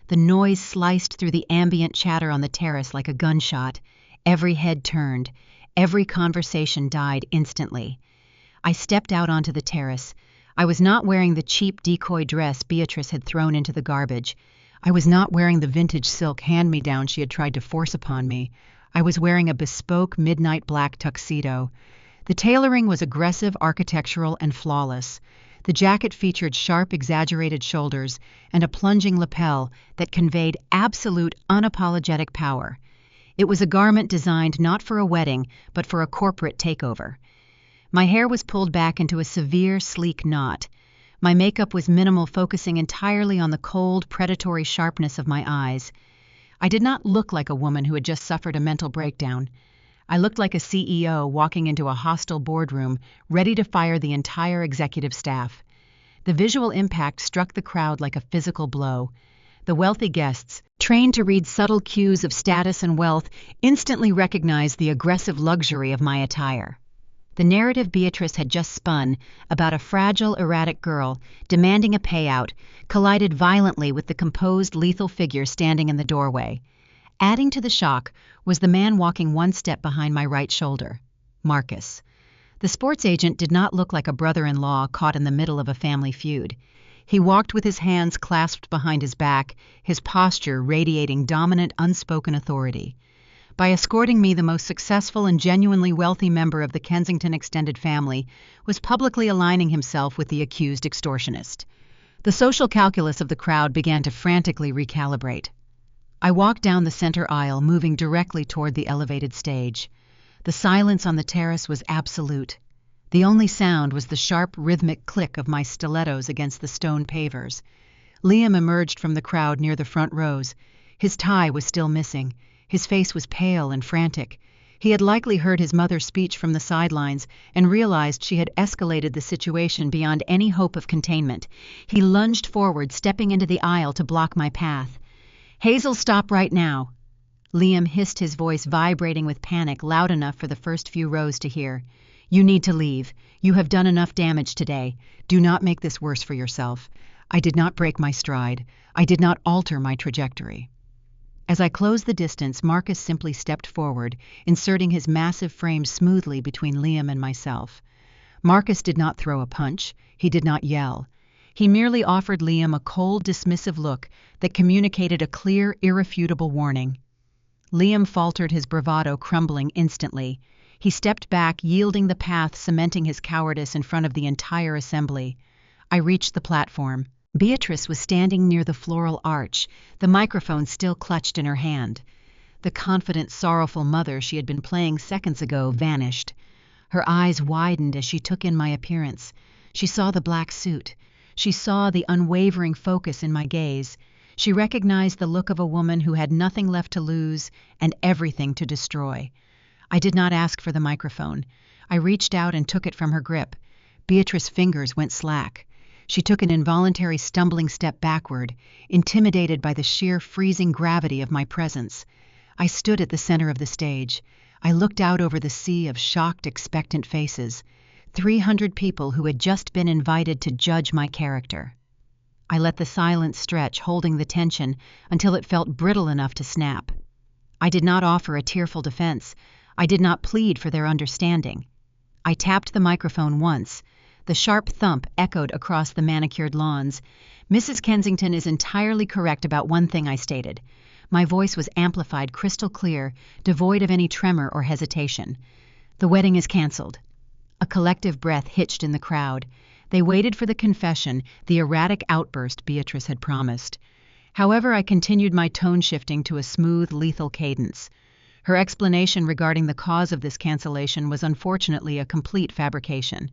The noise sliced through the ambient chatter on the terrace like a gunshot. Every head turned. Every conversation died instantly. I stepped out onto the terrace. I was not wearing the cheap decoy dress Beatrice had thrown into the garbage. I was not wearing the vintage silk hand-me-down she had tried to force upon me. I was wearing a bespoke midnight black tuxedo. The tailoring was aggressive, architectural, and flawless. The jacket featured sharp, exaggerated shoulders and a plunging lapel that conveyed absolute, unapologetic power. It was a garment designed not for a wedding, but for a corporate takeover. My hair was pulled back into a severe, sleek knot. My makeup was minimal, focusing entirely on the cold, predatory sharpness of my eyes. I did not look like a woman who had just suffered a mental breakdown. I looked like a CEO walking into a hostile boardroom, ready to fire the entire executive staff. The visual impact struck the crowd like a physical blow. The wealthy guests, trained to read subtle cues of status and wealth, instantly recognized the aggressive luxury of my attire. The narrative Beatrice had just spun about a fragile, erratic girl demanding a payout collided violently with the composed, lethal figure standing in the doorway. Adding to the shock was the man walking one step behind my right shoulder, Marcus. The sports agent did not look like a brother-in-law caught in the middle of a family feud. He walked with his hands clasped behind his back, his posture radiating dominant, unspoken authority. By escorting me, the most successful and genuinely wealthy member of the Kensington extended family was publicly aligning himself with the accused extortionist. The social calculus of the crowd began to frantically recalibrate. I walked down the center aisle, moving directly toward the elevated stage. The silence on the terrace was absolute. The only sound was the sharp, rhythmic click of my stilettos against the stone pavers. Liam emerged from the crowd near the front rows. His tie was still missing. His face was pale and frantic. He had likely heard his mother's speech from the sidelines and realized she had escalated the situation beyond any hope of containment. He lunged forward, stepping into the aisle to block my path. "Hazel, stop right now." Liam hissed, his voice vibrating with panic, loud enough for the first few rows to hear. "You need to leave. You have done enough damage today. Do not make this worse for yourself. I did not break my stride. I did not alter my trajectory." As I closed the distance, Marcus simply stepped forward, inserting his massive frame smoothly between Liam and myself. Marcus did not throw a punch. He did not yell. He merely offered Liam a cold, dismissive look that communicated a clear, irrefutable warning. Liam faltered, his bravado crumbling instantly. He stepped back, yielding the path, cementing his cowardice in front of the entire assembly. I reached the platform. Beatrice was standing near the floral arch, the microphone still clutched in her hand. The confident, sorrowful mother she had been playing seconds ago vanished. Her eyes widened as she took in my appearance. She saw the black suit. She saw the unwavering focus in my gaze. She recognized the look of a woman who had nothing left to lose and everything to destroy. I did not ask for the microphone. I reached out and took it from her grip. Beatrice's fingers went slack. She took an involuntary stumbling step backward, intimidated by the sheer freezing gravity of my presence. I stood at the center of the stage. I looked out over the sea of shocked, expectant faces. 300 people who had just been invited to judge my character. I let the silence stretch, holding the tension until it felt brittle enough to snap. I did not offer a tearful defense. I did not plead for their understanding. I tapped the microphone once. The sharp thump echoed across the manicured lawns. "Mrs. Kensington is entirely correct about one thing," I stated. My voice was amplified, crystal clear, devoid of any tremor or hesitation. "The wedding is canceled." A collective breath hitched in the crowd. They waited for the confession, the erratic outburst Beatrice had promised. However, I continued my tone shifting to a smooth, lethal cadence. Her explanation regarding the cause of this cancellation was unfortunately a complete fabrication.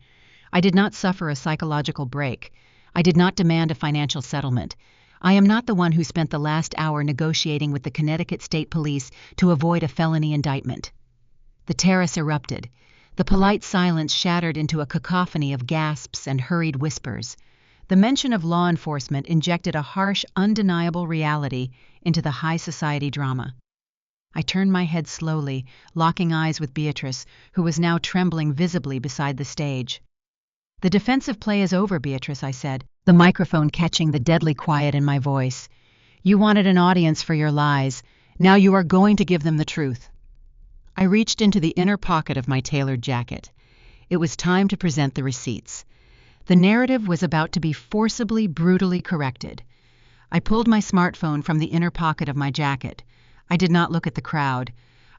I did not suffer a psychological break. I did not demand a financial settlement. I am not the one who spent the last hour negotiating with the Connecticut State Police to avoid a felony indictment. The terrace erupted. The polite silence shattered into a cacophony of gasps and hurried whispers. The mention of law enforcement injected a harsh, undeniable reality into the high society drama. I turned my head slowly, locking eyes with Beatrice, who was now trembling visibly beside the stage. "The defensive play is over, Beatrice," I said, the microphone catching the deadly quiet in my voice. "You wanted an audience for your lies. Now you are going to give them the truth." I reached into the inner pocket of my tailored jacket. It was time to present the receipts. The narrative was about to be forcibly, brutally corrected. I pulled my smartphone from the inner pocket of my jacket. I did not look at the crowd.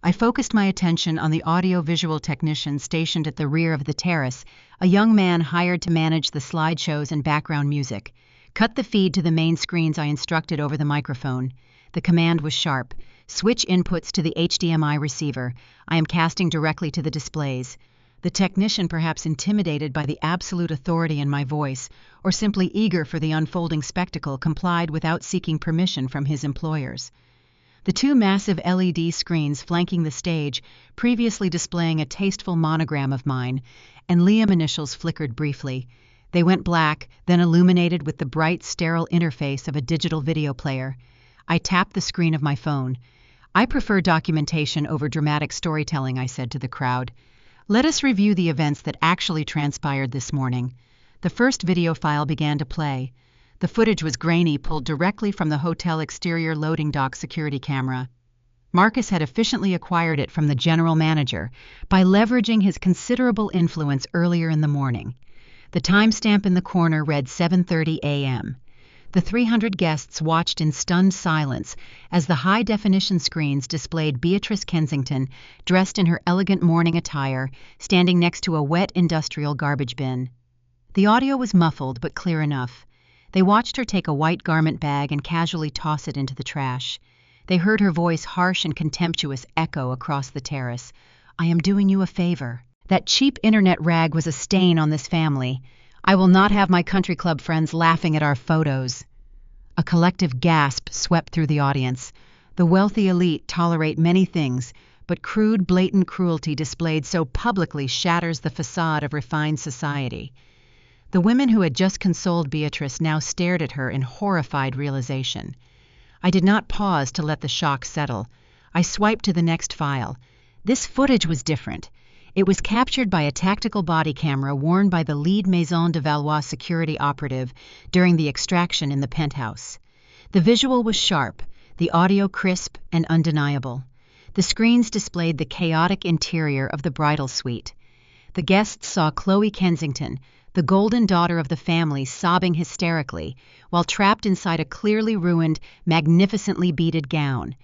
I focused my attention on the audio-visual technician stationed at the rear of the terrace, a young man hired to manage the slideshows and background music. "Cut the feed to the main screens," I instructed over the microphone. The command was sharp. "Switch inputs to the HDMI receiver. I am casting directly to the displays." The technician, perhaps intimidated by the absolute authority in my voice, or simply eager for the unfolding spectacle, complied without seeking permission from his employers. The two massive LED screens flanking the stage, previously displaying a tasteful monogram of mine, and Liam initials, flickered briefly. They went black, then illuminated with the bright, sterile interface of a digital video player. I tapped the screen of my phone. "I prefer documentation over dramatic storytelling," I said to the crowd. "Let us review the events that actually transpired this morning." The first video file began to play. The footage was grainy, pulled directly from the hotel exterior loading dock security camera. Marcus had efficiently acquired it from the general manager by leveraging his considerable influence earlier in the morning. The timestamp in the corner read 7:30 a.m. The 300 guests watched in stunned silence as the high-definition screens displayed Beatrice Kensington, dressed in her elegant morning attire, standing next to a wet industrial garbage bin. The audio was muffled but clear enough. They watched her take a white garment bag and casually toss it into the trash. They heard her voice, harsh and contemptuous, echo across the terrace. "I am doing you a favor. That cheap internet rag was a stain on this family. I will not have my country club friends laughing at our photos." A collective gasp swept through the audience. The wealthy elite tolerate many things, but crude, blatant cruelty displayed so publicly shatters the facade of refined society. The women who had just consoled Beatrice now stared at her in horrified realization. I did not pause to let the shock settle. I swiped to the next file. This footage was different. It was captured by a tactical body camera worn by the lead Maison De Valois security operative during the extraction in the Penthouse. The visual was sharp, the audio crisp and undeniable. The screens displayed the chaotic interior of the bridal suite. The guests saw Chloe Kensington, the golden daughter of the family, sobbing hysterically, while trapped inside a clearly ruined, magnificently beaded gown.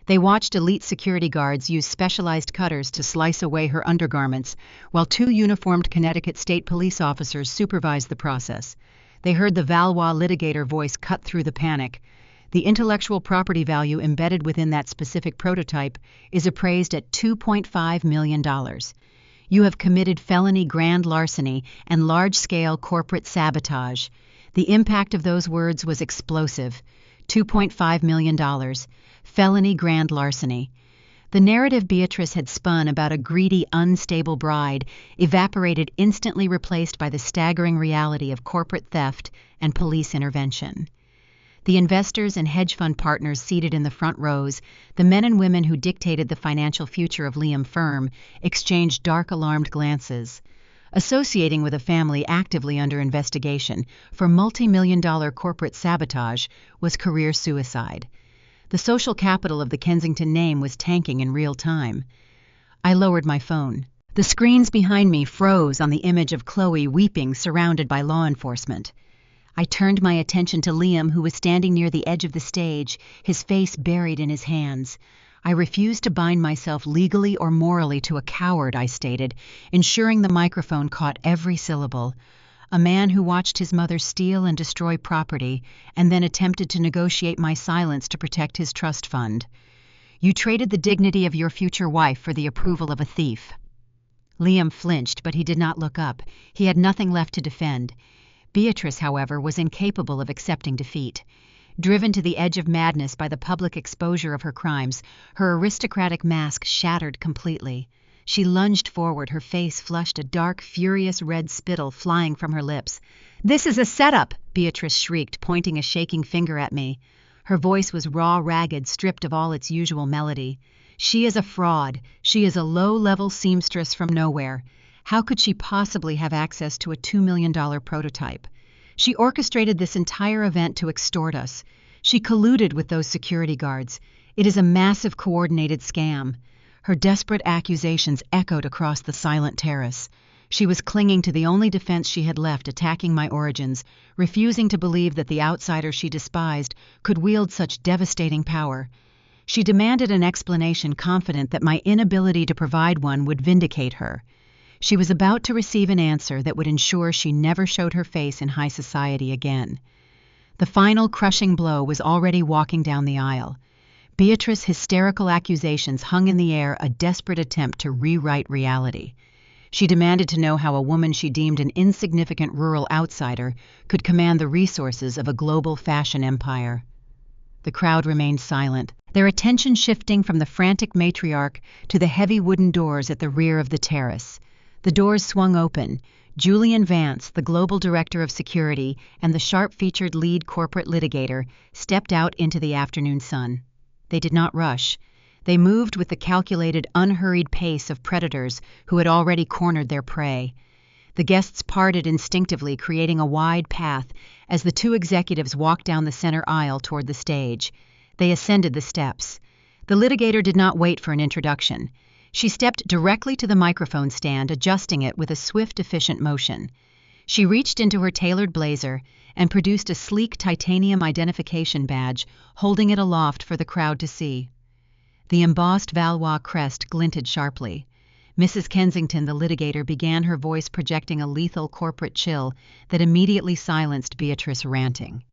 They watched elite security guards use specialized cutters to slice away her undergarments, while two uniformed Connecticut state police officers supervised the process. They heard the Valois litigator voice cut through the panic. The intellectual property value embedded within that specific prototype is appraised at $2.5 million. You have committed felony grand larceny and large-scale corporate sabotage. The impact of those words was explosive. $2.5 million. Felony grand larceny. The narrative Beatrice had spun about a greedy, unstable bride evaporated, instantly replaced by the staggering reality of corporate theft and police intervention. The investors and hedge fund partners seated in the front rows, the men and women who dictated the financial future of Liam Firm, exchanged dark, alarmed glances. Associating with a family actively under investigation for multi-million-dollar corporate sabotage was career suicide. The social capital of the Kensington name was tanking in real time. I lowered my phone. The screens behind me froze on the image of Chloe weeping, surrounded by law enforcement. I turned my attention to Liam, who was standing near the edge of the stage, his face buried in his hands. I refused to bind myself legally or morally to a coward, I stated, ensuring the microphone caught every syllable. A man who watched his mother steal and destroy property and then attempted to negotiate my silence to protect his trust fund. You traded the dignity of your future wife for the approval of a thief. Liam flinched, but he did not look up. He had nothing left to defend. Beatrice, however, was incapable of accepting defeat. Driven to the edge of madness by the public exposure of her crimes, her aristocratic mask shattered completely. She lunged forward, her face flushed, a dark, furious red spittle flying from her lips. "This is a setup!" Beatrice shrieked, pointing a shaking finger at me. Her voice was raw, ragged, stripped of all its usual melody. "She is a fraud. She is a low-level seamstress from nowhere. How could she possibly have access to a $2 million prototype? She orchestrated this entire event to extort us. She colluded with those security guards. It is a massive coordinated scam." Her desperate accusations echoed across the silent terrace. She was clinging to the only defense she had left, attacking my origins, refusing to believe that the outsider she despised could wield such devastating power. She demanded an explanation, confident that my inability to provide one would vindicate her. She was about to receive an answer that would ensure she never showed her face in high society again. The final crushing blow was already walking down the aisle. Beatrice's hysterical accusations hung in the air, a desperate attempt to rewrite reality. She demanded to know how a woman she deemed an insignificant rural outsider could command the resources of a global fashion empire. The crowd remained silent, their attention shifting from the frantic matriarch to the heavy wooden doors at the rear of the terrace. The doors swung open. Julian Vance, the global director of security and the sharp-featured lead corporate litigator, stepped out into the afternoon sun. They did not rush. They moved with the calculated, unhurried pace of predators who had already cornered their prey. The guests parted instinctively, creating a wide path as the two executives walked down the center aisle toward the stage. They ascended the steps. The litigator did not wait for an introduction. She stepped directly to the microphone stand, adjusting it with a swift, efficient motion. She reached into her tailored blazer and produced a sleek titanium identification badge, holding it aloft for the crowd to see. The embossed Valois crest glinted sharply. Mrs. Kensington, the litigator, began, her voice projecting a lethal corporate chill that immediately silenced Beatrice, ranting.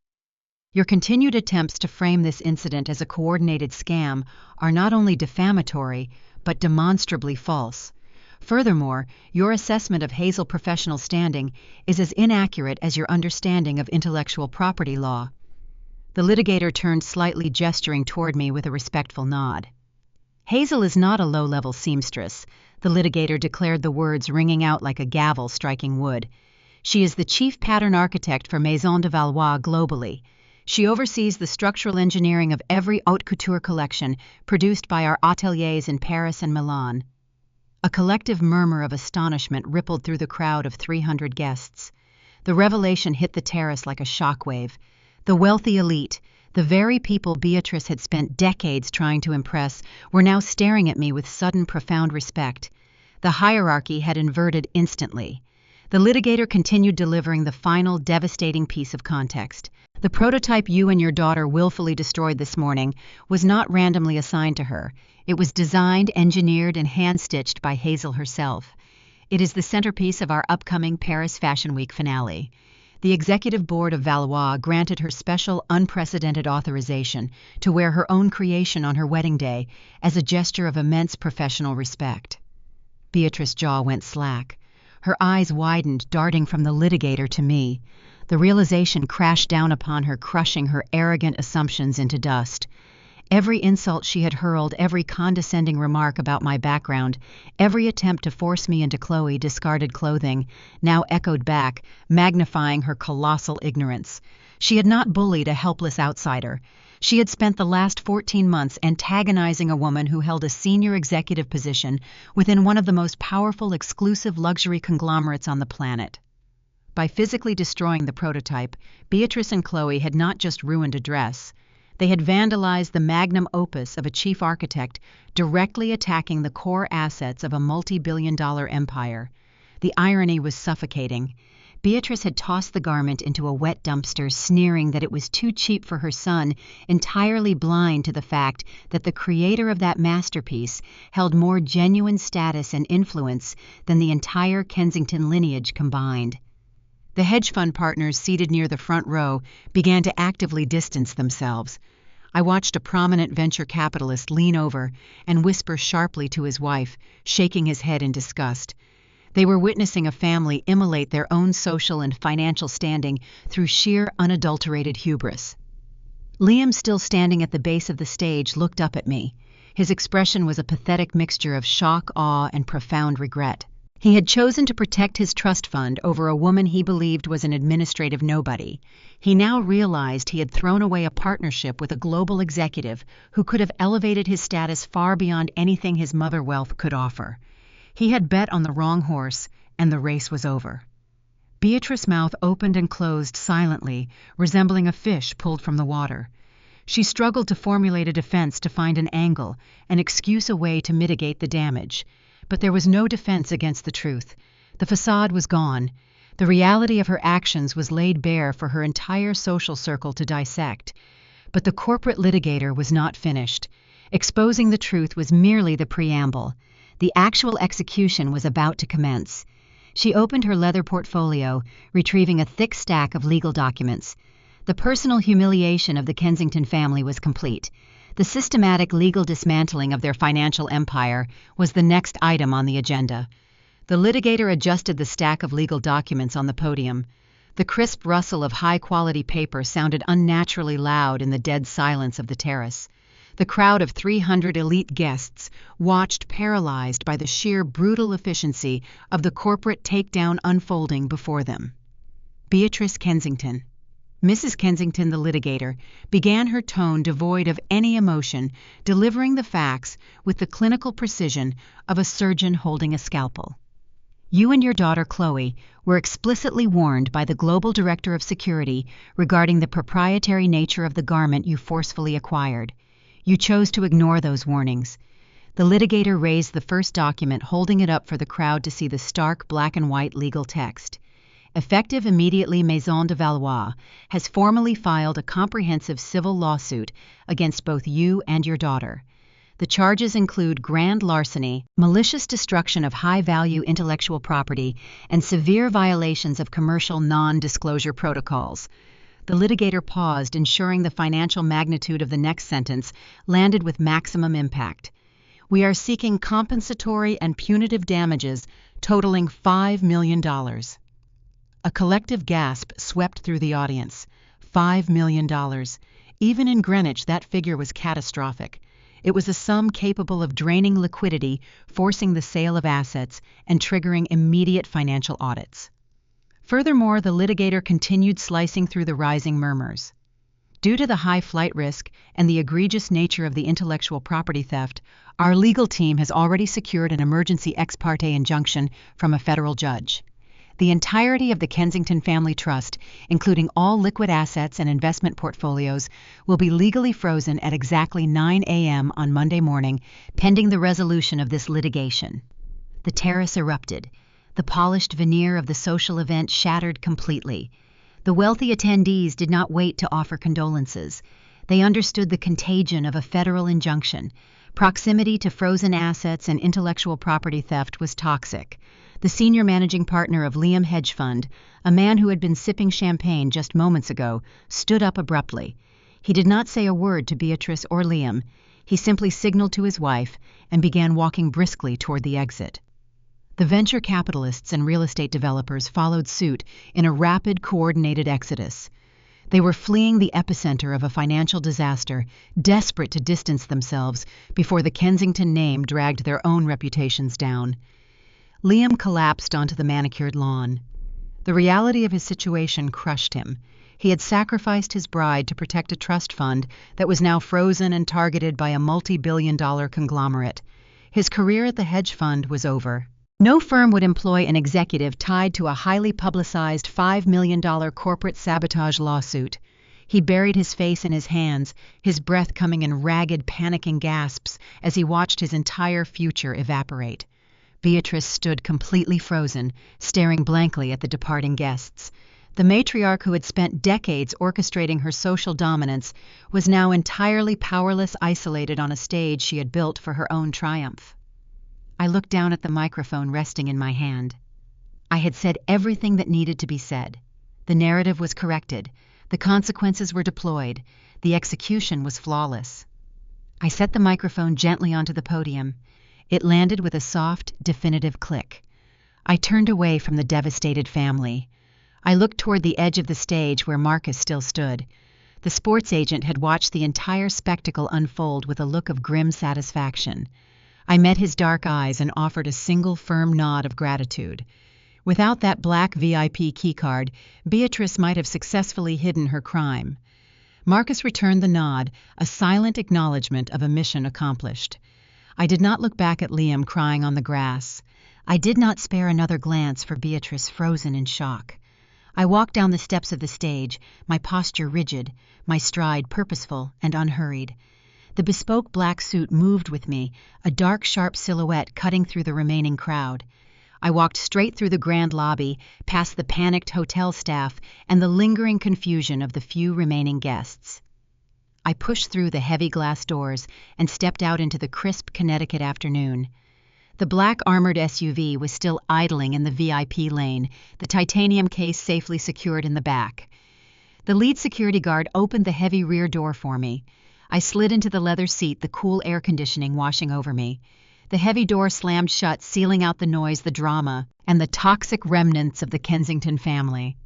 "Your continued attempts to frame this incident as a coordinated scam are not only defamatory, but demonstrably false. Furthermore, your assessment of Hazel's professional standing is as inaccurate as your understanding of intellectual property law." The litigator turned slightly, gesturing toward me with a respectful nod. "Hazel is not a low-level seamstress," the litigator declared, the words ringing out like a gavel striking wood. "She is the chief pattern architect for Maison De Valois globally. She oversees the structural engineering of every haute couture collection produced by our ateliers in Paris and Milan. A collective murmur of astonishment rippled through the crowd of 300 guests. The revelation hit the terrace like a shockwave. The wealthy elite, the very people Beatrice had spent decades trying to impress, were now staring at me with sudden, profound respect. The hierarchy had inverted instantly. The litigator continued delivering the final, devastating piece of context. The prototype you and your daughter willfully destroyed this morning was not randomly assigned to her. It was designed, engineered, and hand-stitched by Hazel herself. It is the centerpiece of our upcoming Paris Fashion Week finale. The executive board of Valois granted her special, unprecedented authorization to wear her own creation on her wedding day as a gesture of immense professional respect. Beatrice's jaw went slack. Her eyes widened, darting from the litigator to me. The realization crashed down upon her, crushing her arrogant assumptions into dust. Every insult she had hurled, every condescending remark about my background, every attempt to force me into Chloe discarded clothing, now echoed back, magnifying her colossal ignorance. She had not bullied a helpless outsider. She had spent the last 14 months antagonizing a woman who held a senior executive position within one of the most powerful exclusive luxury conglomerates on the planet. By physically destroying the prototype, Beatrice and Chloe had not just ruined a dress. They had vandalized the magnum opus of a chief architect, directly attacking the core assets of a multi-billion-dollar empire. The irony was suffocating. Beatrice had tossed the garment into a wet dumpster, sneering that it was too cheap for her son, entirely blind to the fact that the creator of that masterpiece held more genuine status and influence than the entire Kensington lineage combined. The hedge fund partners seated near the front row began to actively distance themselves. I watched a prominent venture capitalist lean over and whisper sharply to his wife, shaking his head in disgust. They were witnessing a family immolate their own social and financial standing through sheer, unadulterated hubris. Liam, still standing at the base of the stage, looked up at me. His expression was a pathetic mixture of shock, awe, and profound regret. He had chosen to protect his trust fund over a woman he believed was an administrative nobody. He now realized he had thrown away a partnership with a global executive who could have elevated his status far beyond anything his mother wealth could offer. He had bet on the wrong horse, and the race was over. Beatrice's mouth opened and closed silently, resembling a fish pulled from the water. She struggled to formulate a defense, to find an angle, an excuse, a way to mitigate the damage. But there was no defense against the truth. The facade was gone. The reality of her actions was laid bare for her entire social circle to dissect. But the corporate litigator was not finished. Exposing the truth was merely the preamble. The actual execution was about to commence. She opened her leather portfolio, retrieving a thick stack of legal documents. The personal humiliation of the Kensington family was complete. The systematic legal dismantling of their financial empire was the next item on the agenda. The litigator adjusted the stack of legal documents on the podium. The crisp rustle of high-quality paper sounded unnaturally loud in the dead silence of the terrace. The crowd of 300 elite guests watched, paralyzed by the sheer brutal efficiency of the corporate takedown unfolding before them. Beatrice Kensington. Mrs. Kensington, the litigator, began her tone devoid of any emotion, delivering the facts with the clinical precision of a surgeon holding a scalpel. You and your daughter Chloe were explicitly warned by the global director of security regarding the proprietary nature of the garment you forcefully acquired. You chose to ignore those warnings. The litigator raised the first document, holding it up for the crowd to see the stark black and white legal text. Effective immediately, Maison De Valois has formally filed a comprehensive civil lawsuit against both you and your daughter. The charges include grand larceny, malicious destruction of high-value intellectual property, and severe violations of commercial non-disclosure protocols. The litigator paused, ensuring the financial magnitude of the next sentence landed with maximum impact. We are seeking compensatory and punitive damages totaling $5 million. A collective gasp swept through the audience. $5 million. Even in Greenwich, that figure was catastrophic. It was a sum capable of draining liquidity, forcing the sale of assets, and triggering immediate financial audits. Furthermore, the litigator continued slicing through the rising murmurs. Due to the high flight risk and the egregious nature of the intellectual property theft, our legal team has already secured an emergency ex parte injunction from a federal judge. The entirety of the Kensington Family Trust, including all liquid assets and investment portfolios, will be legally frozen at exactly 9 a.m. on Monday morning, pending the resolution of this litigation. The terrace erupted. The polished veneer of the social event shattered completely. The wealthy attendees did not wait to offer condolences. They understood the contagion of a federal injunction. Proximity to frozen assets and intellectual property theft was toxic. The senior managing partner of Liam Hedge Fund, a man who had been sipping champagne just moments ago, stood up abruptly. He did not say a word to Beatrice or Liam. He simply signaled to his wife and began walking briskly toward the exit. The venture capitalists and real estate developers followed suit in a rapid, coordinated exodus. They were fleeing the epicenter of a financial disaster, desperate to distance themselves before the Kensington name dragged their own reputations down. Liam collapsed onto the manicured lawn. The reality of his situation crushed him. He had sacrificed his bride to protect a trust fund that was now frozen and targeted by a multi-billion-dollar conglomerate. His career at the hedge fund was over. No firm would employ an executive tied to a highly publicized $5 million corporate sabotage lawsuit. He buried his face in his hands, his breath coming in ragged, panicking gasps as he watched his entire future evaporate. Beatrice stood completely frozen, staring blankly at the departing guests. The matriarch who had spent decades orchestrating her social dominance was now entirely powerless, isolated on a stage she had built for her own triumph. I looked down at the microphone resting in my hand. I had said everything that needed to be said. The narrative was corrected. The consequences were deployed. The execution was flawless. I set the microphone gently onto the podium. It landed with a soft, definitive click. I turned away from the devastated family. I looked toward the edge of the stage where Marcus still stood. The sports agent had watched the entire spectacle unfold with a look of grim satisfaction. I met his dark eyes and offered a single firm nod of gratitude. Without that black VIP keycard, Beatrice might have successfully hidden her crime. Marcus returned the nod, a silent acknowledgement of a mission accomplished. I did not look back at Liam crying on the grass. I did not spare another glance for Beatrice frozen in shock. I walked down the steps of the stage, my posture rigid, my stride purposeful and unhurried. The bespoke black suit moved with me, a dark, sharp silhouette cutting through the remaining crowd. I walked straight through the grand lobby, past the panicked hotel staff and the lingering confusion of the few remaining guests. I pushed through the heavy glass doors and stepped out into the crisp Connecticut afternoon. The black armored SUV was still idling in the VIP lane, the titanium case safely secured in the back. The lead security guard opened the heavy rear door for me. I slid into the leather seat, the cool air conditioning washing over me. The heavy door slammed shut, sealing out the noise, the drama, and the toxic remnants of the Kensington family.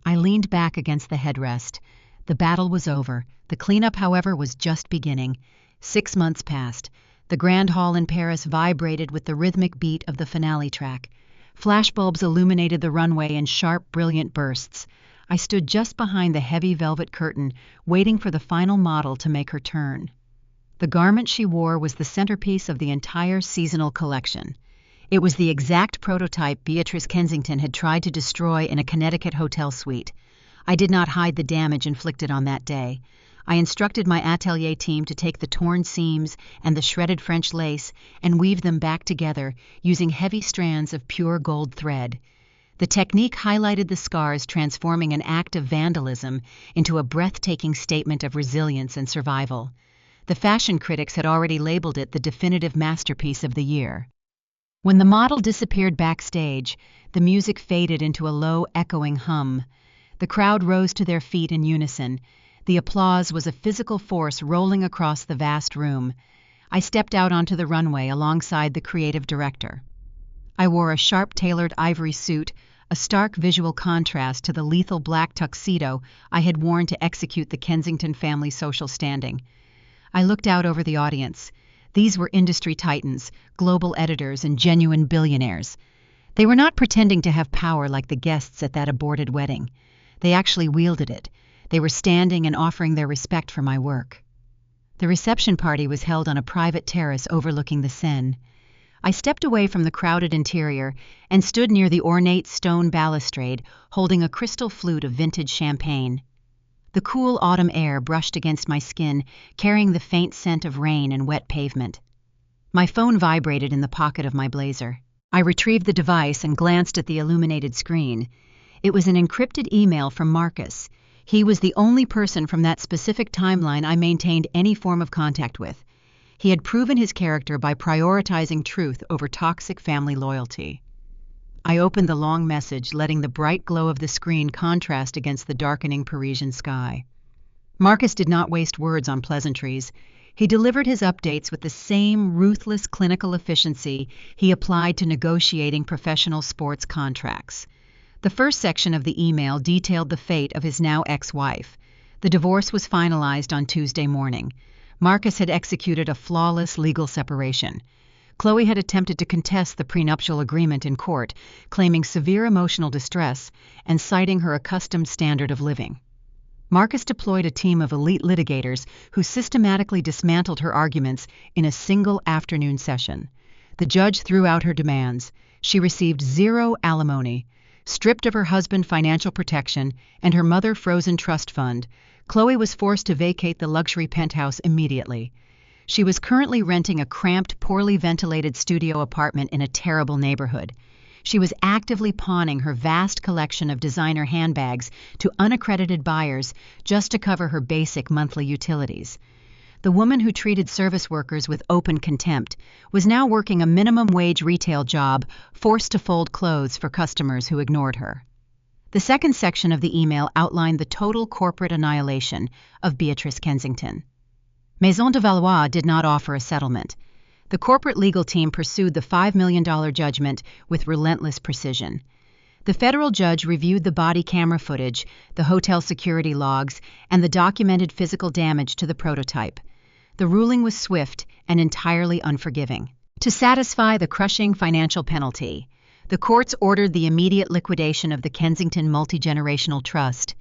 I leaned back against the headrest. The battle was over. The cleanup, however, was just beginning. 6 months passed. The Grand Hall in Paris vibrated with the rhythmic beat of the finale track. Flashbulbs illuminated the runway in sharp, brilliant bursts. I stood just behind the heavy velvet curtain, waiting for the final model to make her turn. The garment she wore was the centerpiece of the entire seasonal collection. It was the exact prototype Beatrice Kensington had tried to destroy in a Connecticut hotel suite. I did not hide the damage inflicted on that day. I instructed my atelier team to take the torn seams and the shredded French lace and weave them back together using heavy strands of pure gold thread. The technique highlighted the scars, transforming an act of vandalism into a breathtaking statement of resilience and survival. The fashion critics had already labeled it the definitive masterpiece of the year. When the model disappeared backstage, the music faded into a low, echoing hum. The crowd rose to their feet in unison. The applause was a physical force rolling across the vast room. I stepped out onto the runway alongside the creative director. I wore a sharp-tailored ivory suit, a stark visual contrast to the lethal black tuxedo I had worn to execute the Kensington family social standing. I looked out over the audience. These were industry titans, global editors, and genuine billionaires. They were not pretending to have power like the guests at that aborted wedding. They actually wielded it. They were standing and offering their respect for my work. The reception party was held on a private terrace overlooking the Seine. I stepped away from the crowded interior and stood near the ornate stone balustrade, holding a crystal flute of vintage champagne. The cool autumn air brushed against my skin, carrying the faint scent of rain and wet pavement. My phone vibrated in the pocket of my blazer. I retrieved the device and glanced at the illuminated screen. It was an encrypted email from Marcus. He was the only person from that specific timeline I maintained any form of contact with. He had proven his character by prioritizing truth over toxic family loyalty. I opened the long message, letting the bright glow of the screen contrast against the darkening Parisian sky. Marcus did not waste words on pleasantries. He delivered his updates with the same ruthless clinical efficiency he applied to negotiating professional sports contracts. The first section of the email detailed the fate of his now ex-wife. The divorce was finalized on Tuesday morning. Marcus had executed a flawless legal separation. Chloe had attempted to contest the prenuptial agreement in court, claiming severe emotional distress and citing her accustomed standard of living. Marcus deployed a team of elite litigators who systematically dismantled her arguments in a single afternoon session. The judge threw out her demands. She received 0 alimony. Stripped of her husband financial protection and her mother frozen trust fund, Chloe was forced to vacate the luxury penthouse immediately. She was currently renting a cramped, poorly ventilated studio apartment in a terrible neighborhood. She was actively pawning her vast collection of designer handbags to unaccredited buyers just to cover her basic monthly utilities. The woman who treated service workers with open contempt was now working a minimum wage retail job, forced to fold clothes for customers who ignored her. The second section of the email outlined the total corporate annihilation of Beatrice Kensington. Maison De Valois did not offer a settlement. The corporate legal team pursued the $5 million judgment with relentless precision. The federal judge reviewed the body camera footage, the hotel security logs, and the documented physical damage to the prototype. The ruling was swift and entirely unforgiving. To satisfy the crushing financial penalty, the courts ordered the immediate liquidation of the Kensington Multi-Generational Trust.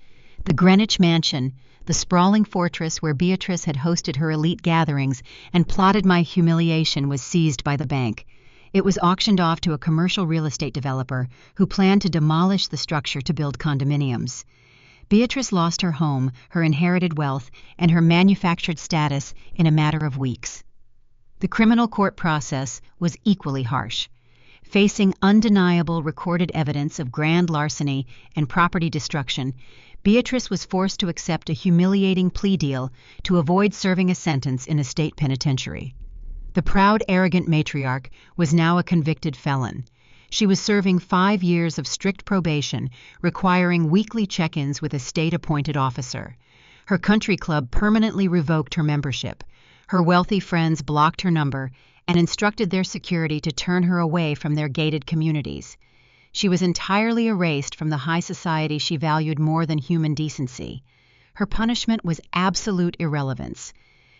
The Greenwich Mansion, the sprawling fortress where Beatrice had hosted her elite gatherings and plotted my humiliation, was seized by the bank. It was auctioned off to a commercial real estate developer who planned to demolish the structure to build condominiums. Beatrice lost her home, her inherited wealth, and her manufactured status in a matter of weeks. The criminal court process was equally harsh. Facing undeniable recorded evidence of grand larceny and property destruction, Beatrice was forced to accept a humiliating plea deal to avoid serving a sentence in a state penitentiary. The proud, arrogant matriarch was now a convicted felon. She was serving 5 years of strict probation, requiring weekly check-ins with a state-appointed officer. Her country club permanently revoked her membership. Her wealthy friends blocked her number and instructed their security to turn her away from their gated communities. She was entirely erased from the high society she valued more than human decency. Her punishment was absolute irrelevance.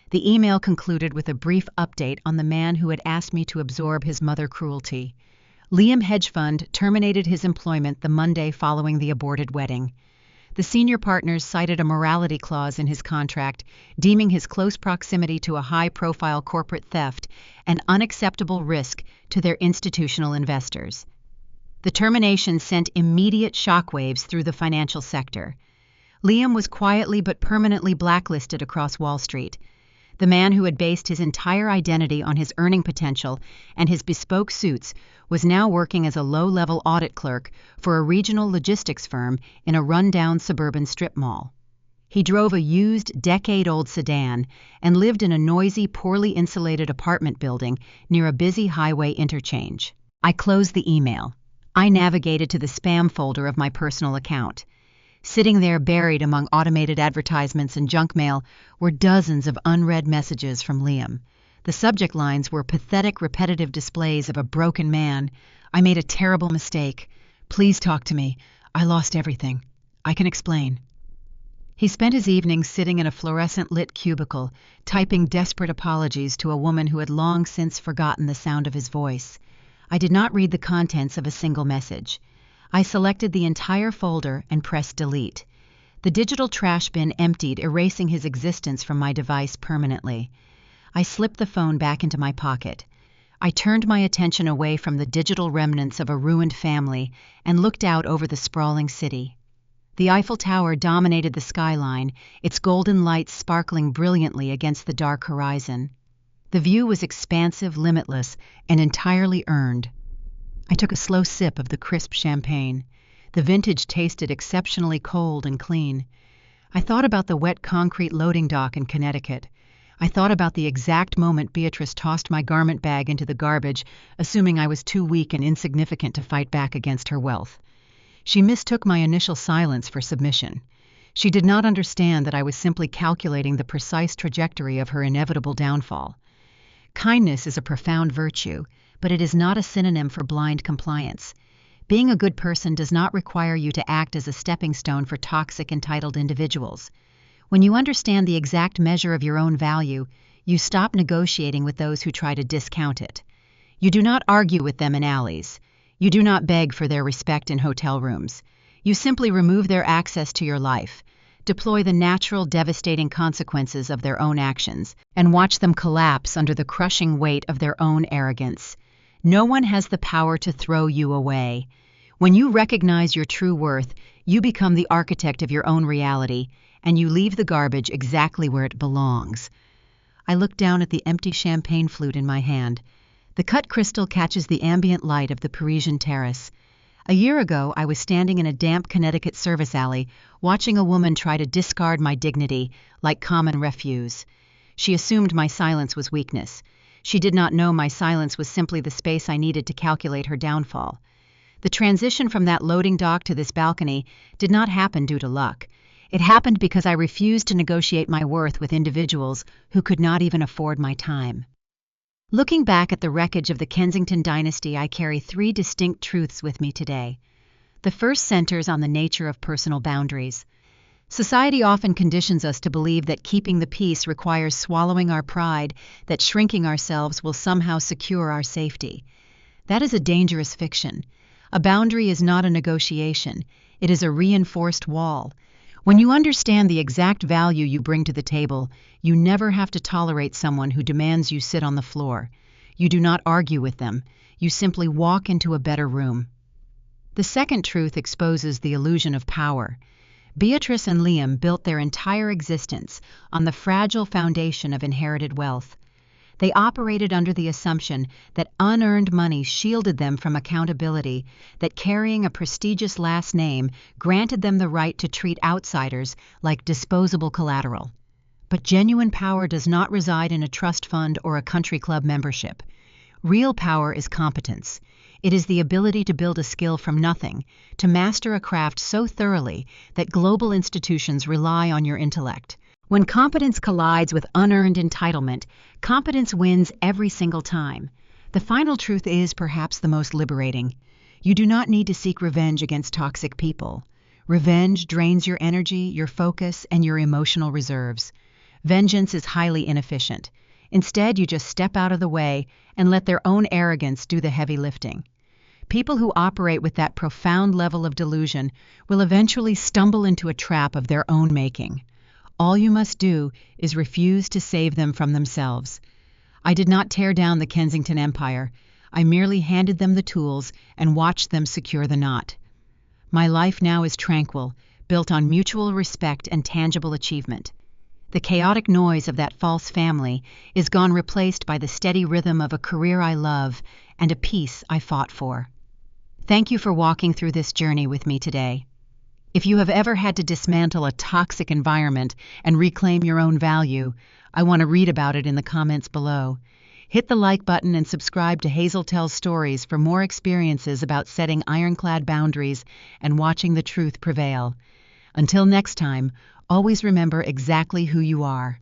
The email concluded with a brief update on the man who had asked me to absorb his mother cruelty. Liam Hedge Fund terminated his employment the Monday following the aborted wedding. The senior partners cited a morality clause in his contract, deeming his close proximity to a high-profile corporate theft an unacceptable risk to their institutional investors. The termination sent immediate shockwaves through the financial sector. Liam was quietly but permanently blacklisted across Wall Street. The man who had based his entire identity on his earning potential and his bespoke suits was now working as a low-level audit clerk for a regional logistics firm in a run-down suburban strip mall. He drove a used, decade-old sedan and lived in a noisy, poorly insulated apartment building near a busy highway interchange. I closed the email. I navigated to the spam folder of my personal account. Sitting there buried among automated advertisements and junk mail were dozens of unread messages from Liam. The subject lines were pathetic, repetitive displays of a broken man. I made a terrible mistake. Please talk to me. I lost everything. I can explain. He spent his evenings sitting in a fluorescent-lit cubicle, typing desperate apologies to a woman who had long since forgotten the sound of his voice. I did not read the contents of a single message. I selected the entire folder and pressed delete. The digital trash bin emptied, erasing his existence from my device permanently. I slipped the phone back into my pocket. I turned my attention away from the digital remnants of a ruined family and looked out over the sprawling city. The Eiffel Tower dominated the skyline, its golden lights sparkling brilliantly against the dark horizon. The view was expansive, limitless, and entirely earned. I took a slow sip of the crisp champagne. The vintage tasted exceptionally cold and clean. I thought about the wet concrete loading dock in Connecticut. I thought about the exact moment Beatrice tossed my garment bag into the garbage, assuming I was too weak and insignificant to fight back against her wealth. She mistook my initial silence for submission. She did not understand that I was simply calculating the precise trajectory of her inevitable downfall. Kindness is a profound virtue, but it is not a synonym for blind compliance. Being a good person does not require you to act as a stepping stone for toxic, entitled individuals. When you understand the exact measure of your own value, you stop negotiating with those who try to discount it. You do not argue with them in alleys. You do not beg for their respect in hotel rooms. You simply remove their access to your life, deploy the natural, devastating consequences of their own actions, and watch them collapse under the crushing weight of their own arrogance. No one has the power to throw you away. When you recognize your true worth, you become the architect of your own reality, and you leave the garbage exactly where it belongs. I look down at the empty champagne flute in my hand. The cut crystal catches the ambient light of the Parisian Terrace. A year ago, I was standing in a damp Connecticut service alley, watching a woman try to discard my dignity like common refuse. She assumed my silence was weakness. She did not know my silence was simply the space I needed to calculate her downfall. The transition from that loading dock to this balcony did not happen due to luck. It happened because I refused to negotiate my worth with individuals who could not even afford my time. Looking back at the wreckage of the Kensington Dynasty, I carry 3 distinct truths with me today. The first centers on the nature of personal boundaries. Society often conditions us to believe that keeping the peace requires swallowing our pride, that shrinking ourselves will somehow secure our safety. That is a dangerous fiction. A boundary is not a negotiation. It is a reinforced wall. When you understand the exact value you bring to the table, you never have to tolerate someone who demands you sit on the floor. You do not argue with them. You simply walk into a better room. The second truth exposes the illusion of power. Beatrice and Liam built their entire existence on the fragile foundation of inherited wealth. They operated under the assumption that unearned money shielded them from accountability, that carrying a prestigious last name granted them the right to treat outsiders like disposable collateral. But genuine power does not reside in a trust fund or a country club membership. Real power is competence. It is the ability to build a skill from nothing, to master a craft so thoroughly that global institutions rely on your intellect. When competence collides with unearned entitlement, competence wins every single time. The final truth is perhaps the most liberating. You do not need to seek revenge against toxic people. Revenge drains your energy, your focus, and your emotional reserves. Vengeance is highly inefficient. Instead, you just step out of the way and let their own arrogance do the heavy lifting. People who operate with that profound level of delusion will eventually stumble into a trap of their own making. All you must do is refuse to save them from themselves. I did not tear down the Kensington Empire. I merely handed them the tools and watched them secure the knot. My life now is tranquil, built on mutual respect and tangible achievement. The chaotic noise of that false family is gone, replaced by the steady rhythm of a career I love and a peace I fought for. Thank you for walking through this journey with me today. If you have ever had to dismantle a toxic environment and reclaim your own value, I want to read about it in the comments below. Hit the like button and subscribe to Hazel Tells Stories for more experiences about setting ironclad boundaries and watching the truth prevail. Until next time, always remember exactly who you are.